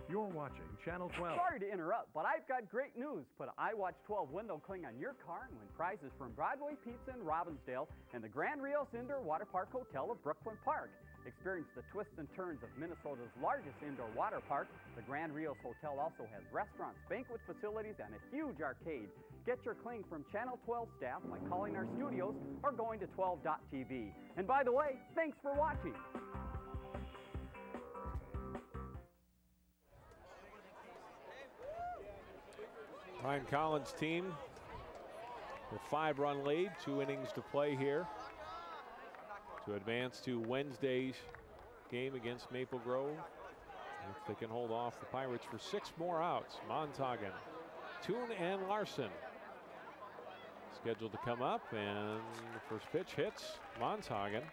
You're watching Channel 12. Sorry to interrupt, but I've got great news. Put an iWatch 12 window cling on your car and win prizes from Broadway Pizza in Robbinsdale and the Grand Rios Indoor Water Park Hotel of Brooklyn Park. Experience the twists and turns of Minnesota's largest indoor water park. The Grand Rios Hotel also has restaurants, banquet facilities, and a huge arcade. Get your cling from Channel 12 staff by calling our studios or going to 12.tv. And by the way, thanks for watching. Ryan Collins' team, a 5-run lead, 2 innings to play here to advance to Wednesday's game against Maple Grove. If they can hold off the Pirates for 6 more outs. Monshagen, Toon, and Larson scheduled to come up, and the first pitch hits Monshagen.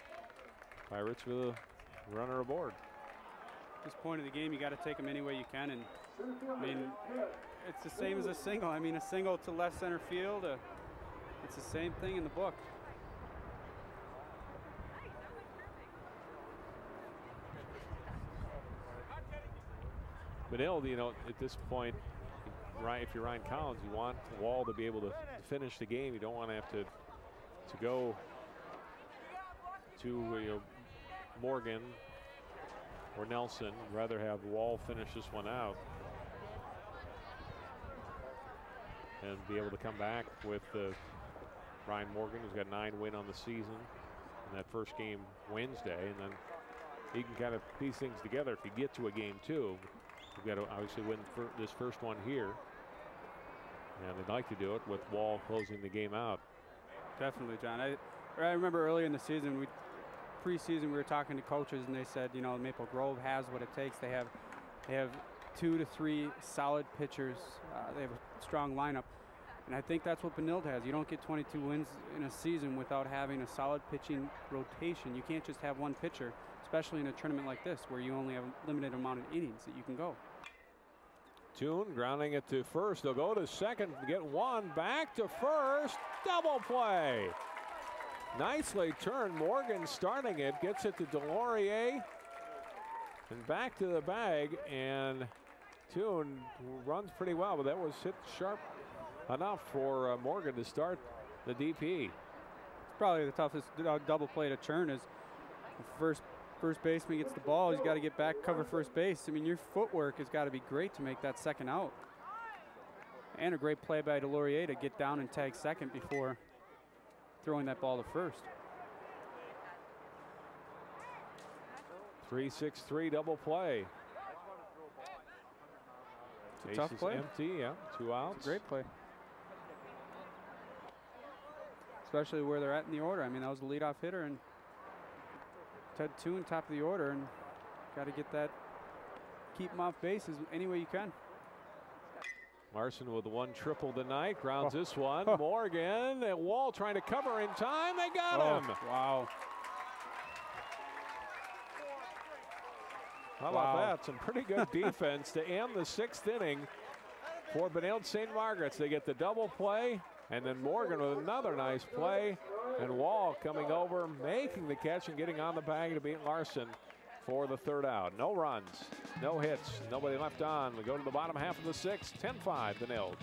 Pirates with a runner aboard. At this point of the game, you got to take them any way you can, and I mean, it's the same as a single. I mean, a single to left center field, it's the same thing in the book. Benilde, you know, at this point, if you're Ryan Collins, you want Wall to be able to finish the game. You don't want to have to go to Morgan or Nelson. You'd rather have Wall finish this one out and be able to come back with Ryan Morgan, who's got 9 win on the season in that first game Wednesday, and then he can kind of piece things together if you get to a game 2. You've got to obviously win this first one here, and they'd like to do it with Wall closing the game out. Definitely, John. I remember earlier in the season, preseason, we were talking to coaches, and they said, you know, Maple Grove has what it takes. They have 2 to 3 solid pitchers. They have a strong lineup, and I think that's what Benilde has. You don't get 22 wins in a season without having a solid pitching rotation. You can't just have one pitcher, especially in a tournament like this where you only have a limited amount of innings that you can go. Toon grounding it to first. They'll go to second, get one, back to first, double play. Nicely turned. Morgan starting it, gets it to Delorier and back to the bag, and too, and runs pretty well, but that was hit sharp enough for Morgan to start the DP. It's probably the toughest double play to turn is first baseman gets the ball, he's got to get back, cover first base. I mean, your footwork has got to be great to make that second out. And a great play by Delorier to get down and tag second before throwing that ball to first. 3-6-3 double play. It's a tough play. Empty, yeah, 2 outs. It's a great play. Especially where they're at in the order. I mean, that was the leadoff hitter, and Ted 2 in top of the order, and got to get that, keep him off bases any way you can. Larson with one triple tonight, grounds this one. Morgan and Wall trying to cover in time. They got him. Wow. How about that? Some pretty good defense to end the 6th inning for Benilde St. Margaret's. They get the double play, and then Morgan with another nice play, and Wall coming over, making the catch and getting on the bag to beat Larson for the 3rd out. No runs, no hits, nobody left on. We go to the bottom half of the 6th, 10-5 Benilde.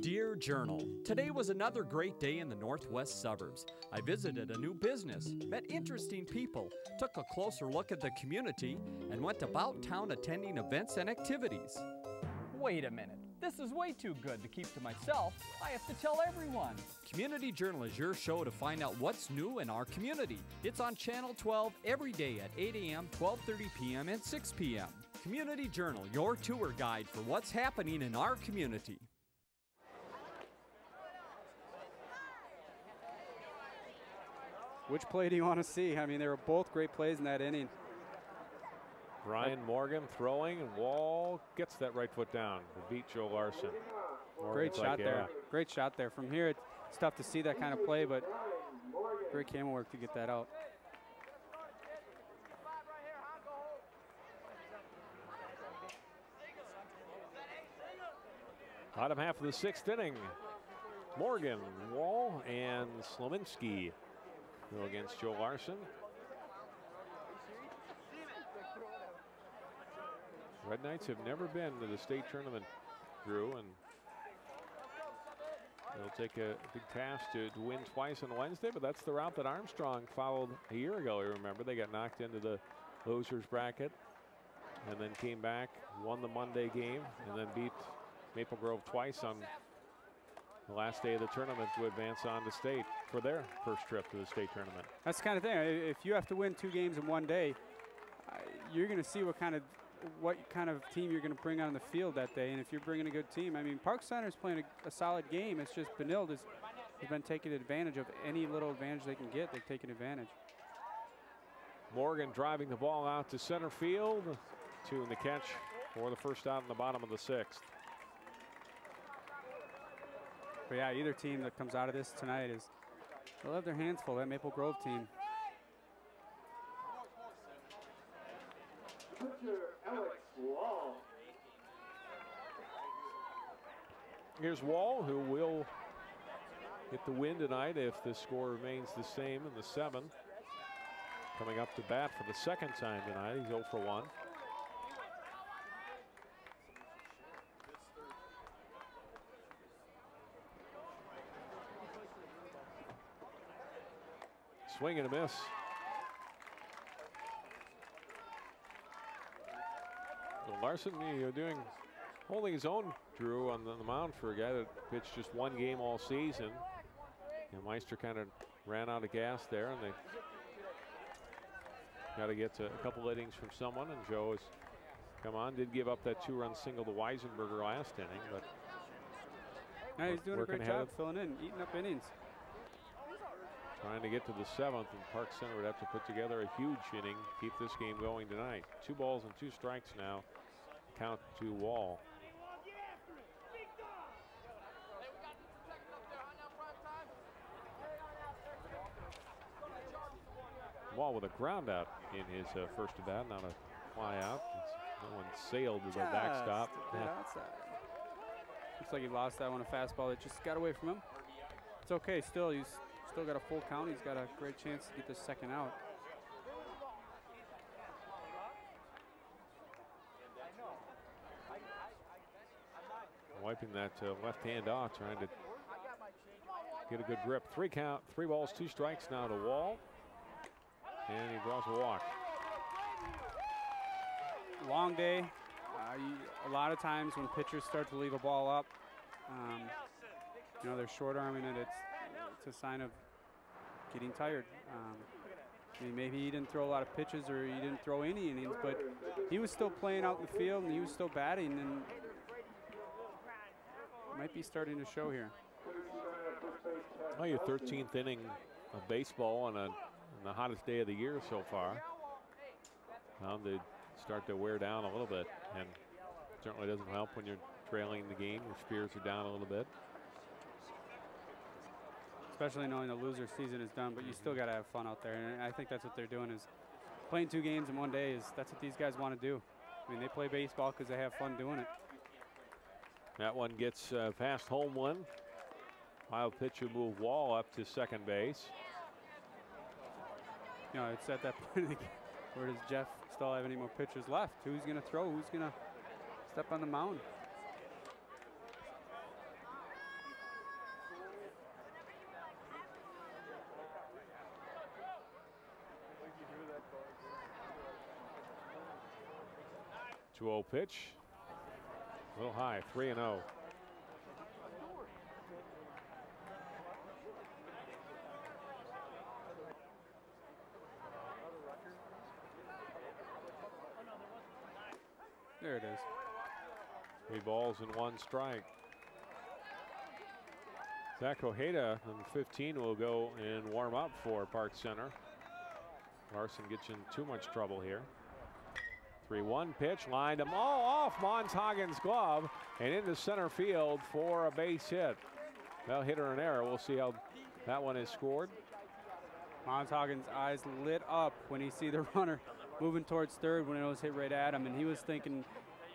Dear Journal, today was another great day in the northwest suburbs. I visited a new business, met interesting people, took a closer look at the community, and went about town attending events and activities. Wait a minute. This is way too good to keep to myself. I have to tell everyone. Community Journal is your show to find out what's new in our community. It's on Channel 12 every day at 8 a.m., 12:30 p.m., and 6 p.m. Community Journal, your tour guide for what's happening in our community. Which play do you want to see? I mean, they were both great plays in that inning. Ryan Morgan throwing, and Wall gets that right foot down to beat Joe Larson. Great shot there. Great shot there. From here, it's tough to see that kind of play, but great camera work to get that out. Bottom half of the 6th inning. Morgan, Wall, and Slominski go against Joe Larson. Red Knights have never been to the state tournament, Drew, and they'll take a big task to win twice on Wednesday, but that's the route that Armstrong followed a year ago. You remember, they got knocked into the losers bracket and then came back, won the Monday game, and then beat Maple Grove twice on the last day of the tournament to advance on to state for their first trip to the state tournament. That's the kind of thing. If you have to win 2 games in one day, you're going to see what kind of team you're going to bring on the field that day. And if you're bringing a good team, I mean, Park Center is playing a solid game. It's just Benilde has been taking advantage of any little advantage they can get. They've taken advantage. Morgan driving the ball out to center field. 2 in the catch for the first out in the bottom of the 6th. But yeah, either team that comes out of this tonight they'll have their hands full. That Maple Grove team. Here's Wall, who will get the win tonight if the score remains the same in the 7th. Coming up to bat for the 2nd time tonight. He's 0 for 1. Swing and a miss. Well, Larson, holding his own, Drew, on the mound for a guy that pitched just 1 game all season. And Meister kind of ran out of gas there, and they got to get to a couple innings from someone. And Joe has come on, did give up that 2-run single to Weisenberger last inning, but yeah, he's doing a great job filling in, eating up innings. Trying to get to the 7th, and Park Center would have to put together a huge inning, keep this game going tonight. 2 balls and 2 strikes now. Count to Wall. Wall with a ground out in his first at bat, not a fly out. No one sailed to the backstop. Looks like he lost that one, a fastball that just got away from him. It's okay, still still got a full count. He's got a great chance to get the second out. Wiping that left hand off, trying to get a good grip. 3 count, 3 balls, 2 strikes now to Wall. And he draws a walk. Long day. A lot of times when pitchers start to leave a ball up, you know, they're short arming it. It's a sign of getting tired. I mean, maybe he didn't throw a lot of pitches or he didn't throw any innings, but he was still playing out in the field and he was still batting, and might be starting to show here. Oh, your 13th inning of baseball on the hottest day of the year so far. Bound to start to wear down a little bit, and certainly doesn't help when you're trailing the game. Your spirits are down a little bit. Especially knowing the loser season is done, but you still got to have fun out there, and I think that's what they're doing, is playing 2 games in one day. That's what these guys want to do. I mean, they play baseball because they have fun doing it. That one gets past home one. Wild pitch will move Wall up to second base. You know, it's at that point of the game, where does Jeff Stahl have any more pitchers left? Who's going to throw? Who's going to step on the mound? Two-0 pitch. A little high, 3-0. There it is. 3 balls and 1 strike. Zach Ojeda, number 15, will go and warm up for Park Center. Larson gets in too much trouble here. 3-1 pitch, lined them all off Montagen's glove and into center field for a base hit. Well, hit or an error. We'll see how that one is scored. Montagen's eyes lit up when he see the runner moving towards third when it was hit right at him, and he was thinking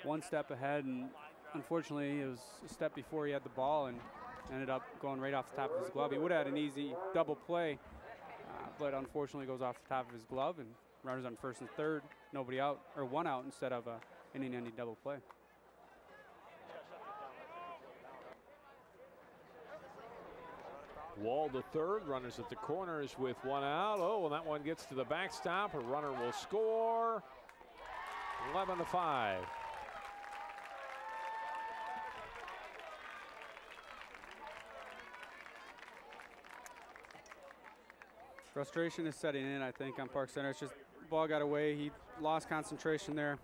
one step ahead, and unfortunately it was a step before he had the ball and ended up going right off the top of his glove. He would have had an easy double play, but unfortunately goes off the top of his glove, and runners on first and third, nobody out, or 1 out instead of an inning-ending double play. Wall to third, runners at the corners with 1 out. Oh, and that one gets to the backstop. A runner will score. 11-5. Frustration is setting in, I think, on Park Center. It's just ball got away. He lost concentration there.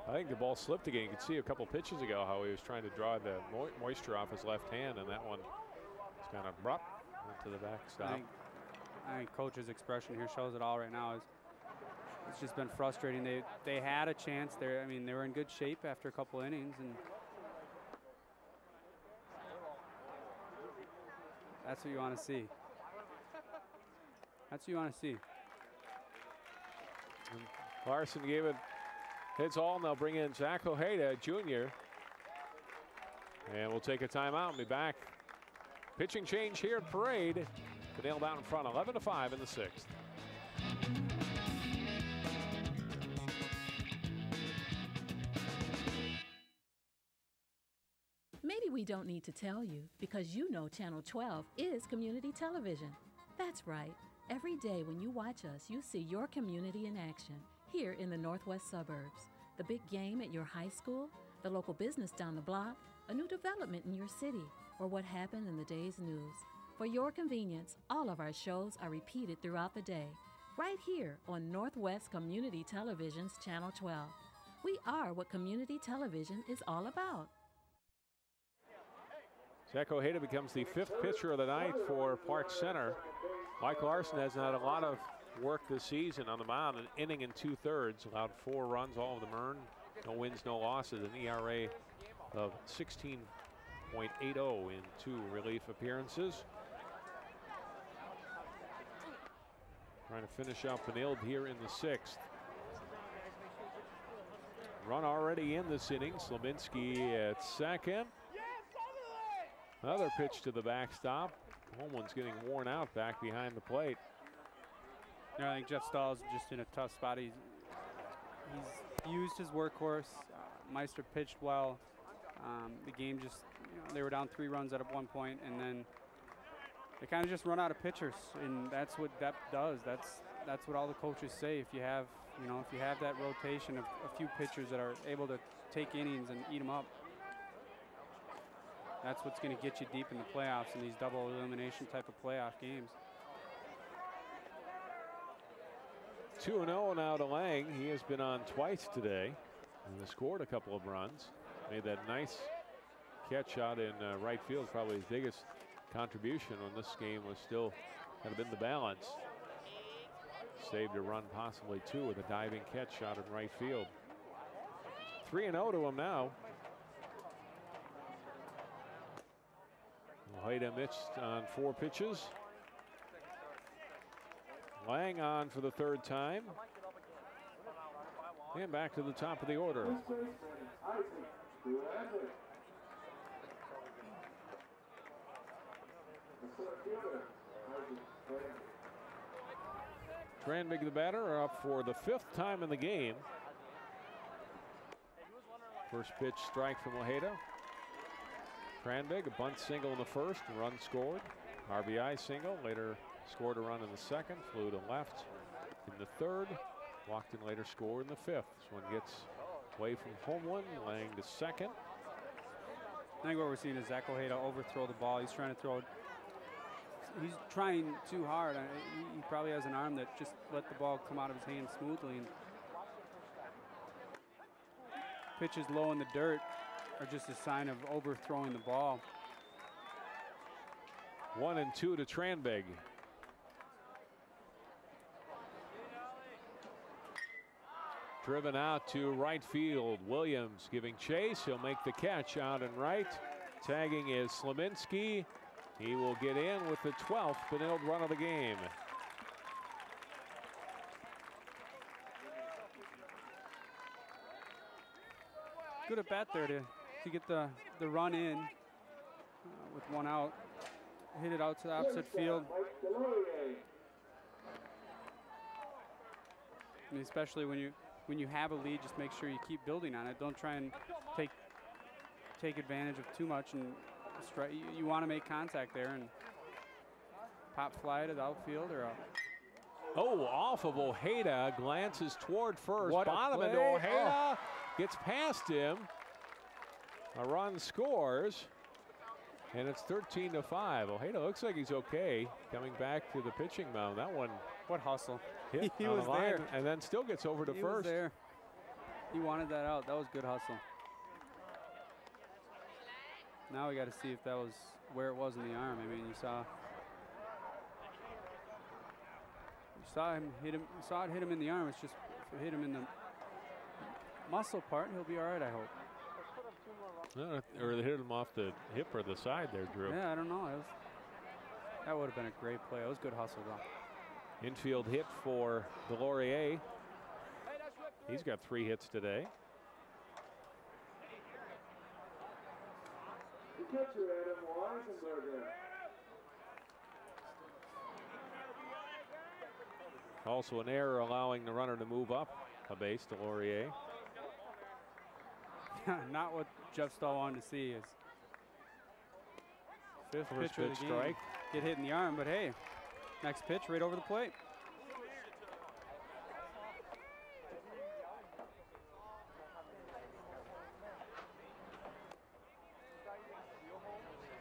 I think the ball slipped again. You could see a couple pitches ago how he was trying to draw the moisture off his left hand, and that one is kind of abrupt into the backstop. I think coach's expression here shows it all right now. It's just been frustrating. They had a chance there. I mean, they were in good shape after a couple innings, and that's what you want to see. That's what you want to see. And Larson gave it his all, and they'll bring in Zach Ojeda Jr. And we'll take a timeout and be back. Pitching change here at Parade. The nail down in front, 11-5 in the 6th. Maybe we don't need to tell you, because you know Channel 12 is community television. That's right. Every day when you watch us, you see your community in action here in the northwest suburbs. The big game at your high school, the local business down the block, a new development in your city, or what happened in the day's news. For your convenience, all of our shows are repeated throughout the day, right here on Northwest Community Television's Channel 12. We are what community television is all about. Zach Ojeda becomes the 5th pitcher of the night for Park Center. Mike Larson has had a lot of work this season on the mound, an inning and 2/3, allowed 4 runs, all of them earned. No wins, no losses, an ERA of 16.80 in 2 relief appearances. Trying to finish up Benilde here in the 6th. Run already in this inning. Slaminski at second. Another pitch to the backstop. Home one's getting worn out back behind the plate. Yeah, I think Jeff Stahl's just in a tough spot. He's used his workhorse. Meister pitched well. The game just, they were down 3 runs at one point, and then they kind of just run out of pitchers, and that's what depth does. That's what all the coaches say. If you have, if you have that rotation of a few pitchers that are able to take innings and eat them up, that's what's going to get you deep in the playoffs in these double elimination type of playoff games. 2-0 now to Lang. He has been on twice today and has scored a couple of runs. Made that nice catch out in right field, probably his biggest contribution on this game was still kind of in the balance. Saved a run, possibly 2, with a diving catch out in right field. 3-0 to him now. Ojeda missed on 4 pitches. Lang on for the 3rd time. And back to the top of the order. Tranbig, the batter, are up for the 5th time in the game. First pitch strike from Ojeda. Tranbig, a bunt single in the 1st, a run scored. RBI single, later scored a run in the 2nd, flew to left in the 3rd. Walked in later, scored in the 5th. This one gets away from home one, Lang to 2nd. I think what we're seeing is Zach Ojeda overthrow the ball. He's trying to throw it. He's trying too hard. He probably has an arm that just let the ball come out of his hand smoothly. And pitches low in the dirt are just a sign of overthrowing the ball. 1-2 to Tranbig. Driven out to right field. Williams giving chase. He'll make the catch out and right. Tagging is Sleminski. He will get in with the 12th Benilde run of the game. Good at bat there to get the run in with 1 out. Hit it out to the opposite field. I mean, especially when you have a lead, just make sure you keep building on it. Don't try and take advantage of too much and strike. You want to make contact there and pop fly to the outfield or out. Oh, off of Ojeda, glances toward first. What bottom into Ojeda, gets past him. A run scores, and it's 13-5. Ojeda looks like he's okay coming back to the pitching mound. That one, what hustle! Hit he on was the line, there, and then still gets over to he first. Was there. He wanted that out. That was good hustle. Now we got to see if that was where it was in the arm. I mean, you saw him hit him. You saw it hit him in the arm. It's just if it hit him in the muscle part, he'll be all right, I hope. Or they hit him off the hip or the side there, Drew. Yeah, I don't know. That would have been a great play. It was good hustle, though. Infield hit for Delorier. He's got 3 hits today. The catcher, Adam Weisenberger. Also an error allowing the runner to move up a base, Delorier. Not what Jeff Stahl wanted to see is 5th First pitch of pitch the game. strike. Get hit in the arm, but hey, next pitch right over the plate.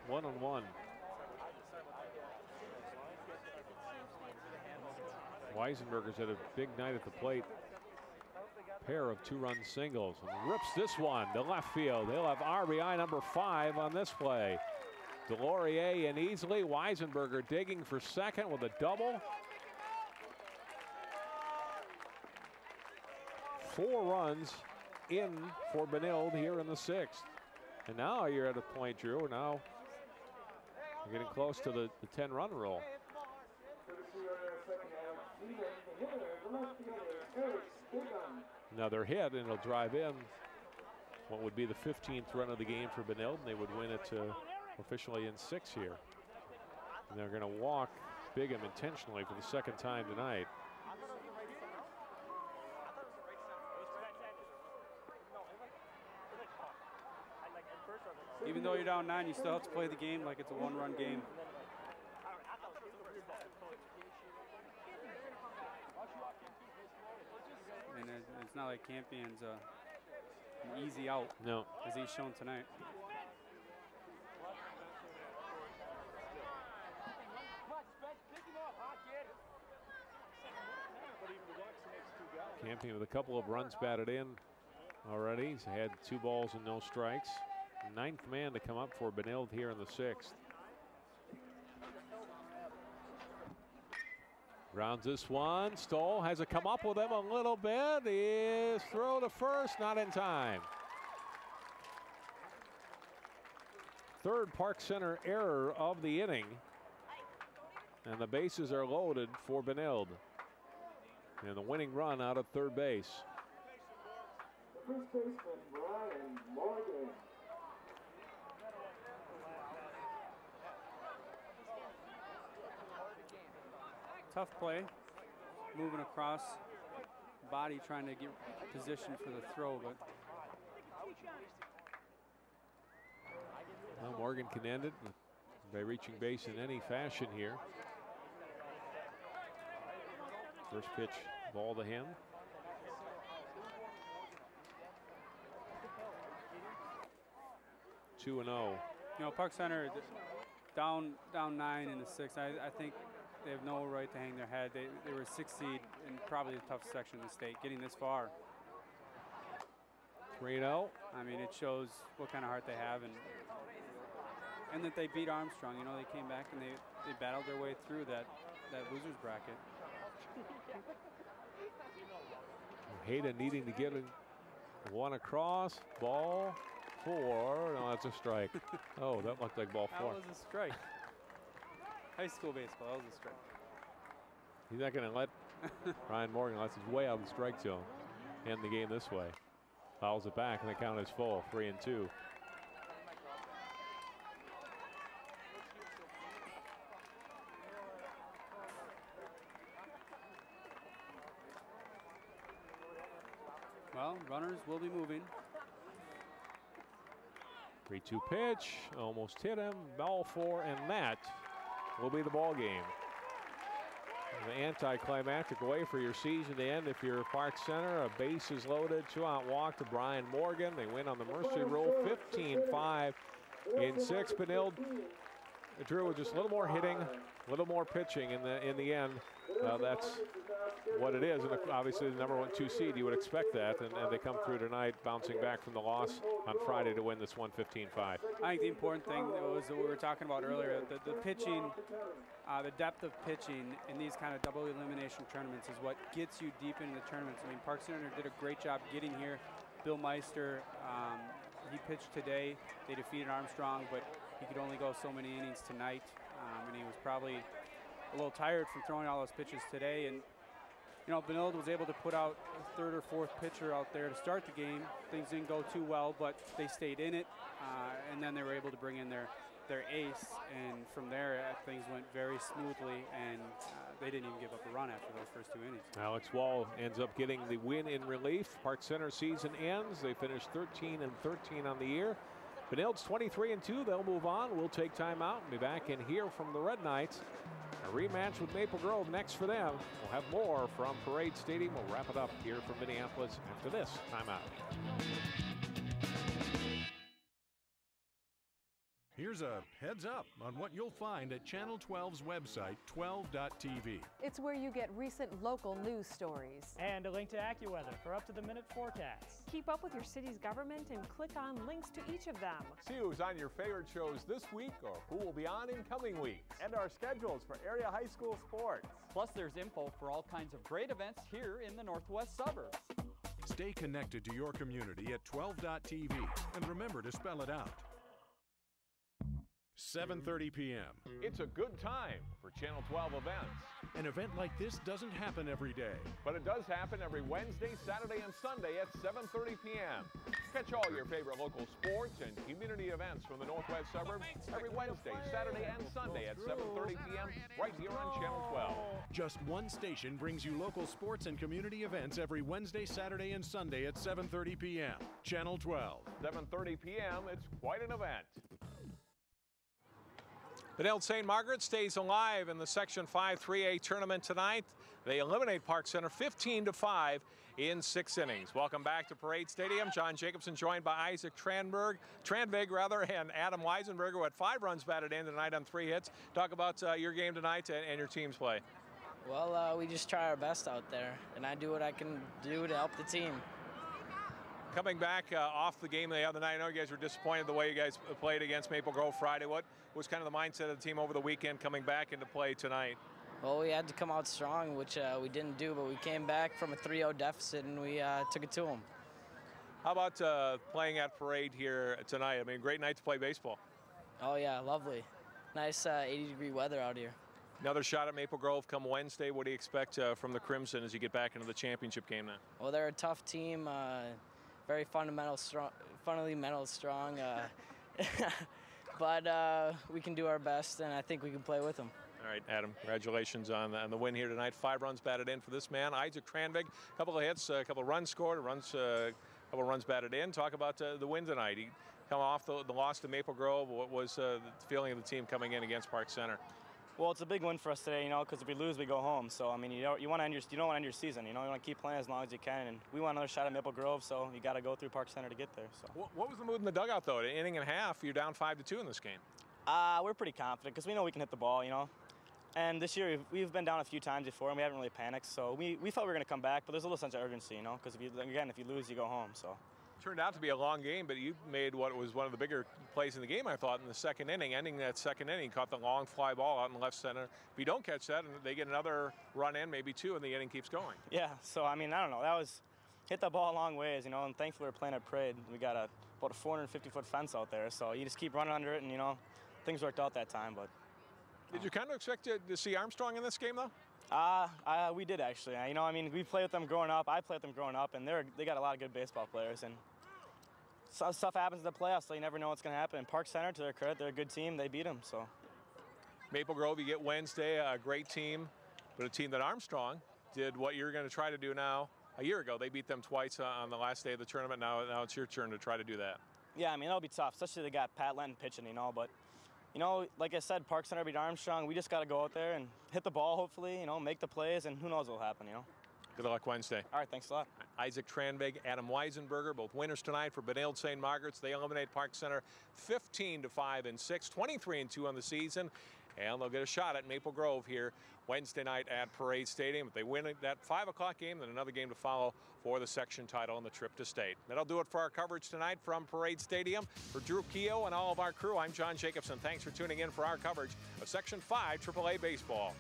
One on one. Weisenberger's had a big night at the plate. Pair of 2-run singles and rips this one to left field. They'll have RBI number 5 on this play. Delorier and easily Weisenberger digging for second with a double. 4 runs in for Benilde here in the 6th. And now you're at a point, Drew. Now you're getting close to the 10-run rule. Another hit, and it'll drive in what would be the 15th run of the game for Benilde, and they would win it officially in 6 here. And they're going to walk Bigham intentionally for the second time tonight. Even though you're down 9, you still have to play the game like it's a one-run game. And it's not like Campion's an easy out, no, as he's shown tonight. Campion with a couple of runs batted in already. He's had 2 balls and no strikes. 9th man to come up for Benilde here in the 6th. Grounds this one. Stoll has it come up with him a little bit. His throw to first, not in time. 3rd Park Center error of the inning. And the bases are loaded for Benilde. And the winning run out of 3rd base. First baseman Brian Morgan. Tough play, moving across, body trying to get positioned for the throw, but well, Morgan can end it by reaching base in any fashion here. First pitch, ball to him. Two and 0. You know, Park Center down 9 in the 6th. I think they have no right to hang their head. They were a 6th seed in probably the toughest section of the state, getting this far. 3-0. I mean, it shows what kind of heart they have, and that they beat Armstrong. You know, they came back and they battled their way through that losers bracket. Hayden needing to get one across. Ball 4. No, that's a strike. Oh, that looked like ball 4. That was a strike. High school baseball, that was a strike. He's not going to let Ryan Morgan, unless he's way out of the strike zone, end the game this way. Fouls it back, and the count is full. 3-2. Well, runners will be moving. 3-2 pitch, almost hit him. Ball 4, and that will be the ball game. The anticlimactic way for your season to end if you're Park Center. A base is loaded, 2-out walk to Brian Morgan. They win on the mercy rule, 15-5 in 6. Benilde drew with just a little more hitting, a little more pitching in the end. That's what it is, and obviously the number 1, 2 seed, you would expect that, and they come through tonight, bouncing back from the loss on Friday to win this one 15-5. I think the important thing was what we were talking about earlier, the pitching, the depth of pitching in these kind of double elimination tournaments is what gets you deep into the tournaments. I mean, Park Center did a great job getting here. Bill Meister, he pitched today. They defeated Armstrong, but he could only go so many innings tonight, and he was probably a little tired from throwing all those pitches today. And you know, Benilde was able to put out a 3rd or 4th pitcher out there to start the game. Things didn't go too well, but they stayed in it, and then they were able to bring in their ace, and from there things went very smoothly, and they didn't even give up a run after those first 2 innings. Alex Wall ends up getting the win in relief. Park Center season ends. They finished 13-13 on the year. Benilde's 23-2. They'll move on. We'll take time out and be back and hear from the Red Knights. A rematch with Maple Grove next for them. We'll have more from Parade Stadium. We'll wrap it up here from Minneapolis after this timeout. Here's a heads up on what you'll find at Channel 12's website, 12.tv. It's where you get recent local news stories. And a link to AccuWeather for up-to-the-minute forecasts. Keep up with your city's government and click on links to each of them. See who's on your favorite shows this week or who will be on in coming weeks. And our schedules for area high school sports. Plus, there's info for all kinds of great events here in the Northwest suburbs. Stay connected to your community at 12.tv. And remember to spell it out. 7:30 p.m. It's a good time for Channel 12 events. An event like this doesn't happen every day. But it does happen every Wednesday, Saturday, and Sunday at 7:30 p.m. Catch all your favorite local sports and community events from the Northwest suburbs every Wednesday, Saturday, and Sunday at 7:30 p.m. right here on Channel 12. Just one station brings you local sports and community events every Wednesday, Saturday, and Sunday at 7:30 p.m. Channel 12. 7:30 p.m. It's quite an event. Benilde St. Margaret stays alive in the Section 5 3A tournament tonight. They eliminate Park Center 15-5 in 6 innings. Welcome back to Parade Stadium. John Jacobson joined by Isaac Tranvig, and Adam Weisenberger, who had 5 runs batted in tonight on 3 hits. Talk about your game tonight and your team's play. Well, we just try our best out there, and I do what I can do to help the team. Coming back off the game the other night, I know you guys were disappointed the way you guys played against Maple Grove Friday. What was kind of the mindset of the team over the weekend coming back into play tonight? Well, we had to come out strong, which we didn't do, but we came back from a 3-0 deficit, and we took it to them. How about playing at Parade here tonight? I mean, great night to play baseball. Oh, yeah, lovely. Nice 80-degree weather out here. Another shot at Maple Grove come Wednesday. What do you expect from the Crimson as you get back into the championship game now? Well, they're a tough team, very fundamentally strong, but we can do our best, and I think we can play with them. All right, Adam, congratulations on the win here tonight. 5 runs batted in for this man, Isaac Tranvig. A couple of hits, a couple of runs scored, a couple of runs batted in. Talk about the win tonight. He come off the loss to Maple Grove. What was the feeling of the team coming in against Park Center? Well, it's a big win for us today, because if we lose, we go home. So I mean, you don't want to end your season. You want to keep playing as long as you can, and we want another shot at Maple Grove, so you got to go through Park Center to get there. So what was the mood in the dugout though? An inning and a half, you're down 5-2 in this game. We're pretty confident because we know we can hit the ball, And this year we've been down a few times before, and we haven't really panicked. So we felt we were going to come back, but there's a little sense of urgency, because if you lose, you go home. So. Turned out to be a long game, but you made what was one of the bigger plays in the game, I thought, in the second inning. Ending that second inning, caught the long fly ball out in left center. If you don't catch that, and they get another run in, maybe 2, and the inning keeps going. Yeah, so I mean, I don't know. That was hit the ball a long ways, and thankfully we're playing at Parade. We got about a 450-foot fence out there, so you just keep running under it, and things worked out that time. But did you kind of expect to see Armstrong in this game, though? We did actually. We played with them growing up. I played with them growing up, and they got a lot of good baseball players. And stuff happens in the playoffs, so you never know what's going to happen. And Park Center, to their credit, they're a good team. They beat them. So Maple Grove, you get Wednesday, a great team, but a team that Armstrong did what you're going to try to do now. A year ago, they beat them twice on the last day of the tournament. Now it's your turn to try to do that. Yeah, it'll be tough, especially they got Pat Lenton pitching, But like I said, Park Center beat Armstrong. We just got to go out there and hit the ball, hopefully, make the plays, and who knows what will happen, Good luck Wednesday. All right, thanks a lot. Isaac Tranvig, Adam Weisenberger, both winners tonight for Benilde St. Margaret's. They eliminate Park Center 15-5 in 6, 23-2 on the season, and they'll get a shot at Maple Grove here Wednesday night at Parade Stadium. If they win that 5 o'clock game, then another game to follow for the section title and the trip to state. That'll do it for our coverage tonight from Parade Stadium. For Drew Keogh and all of our crew, I'm John Jacobson. Thanks for tuning in for our coverage of Section 5 AAA Baseball.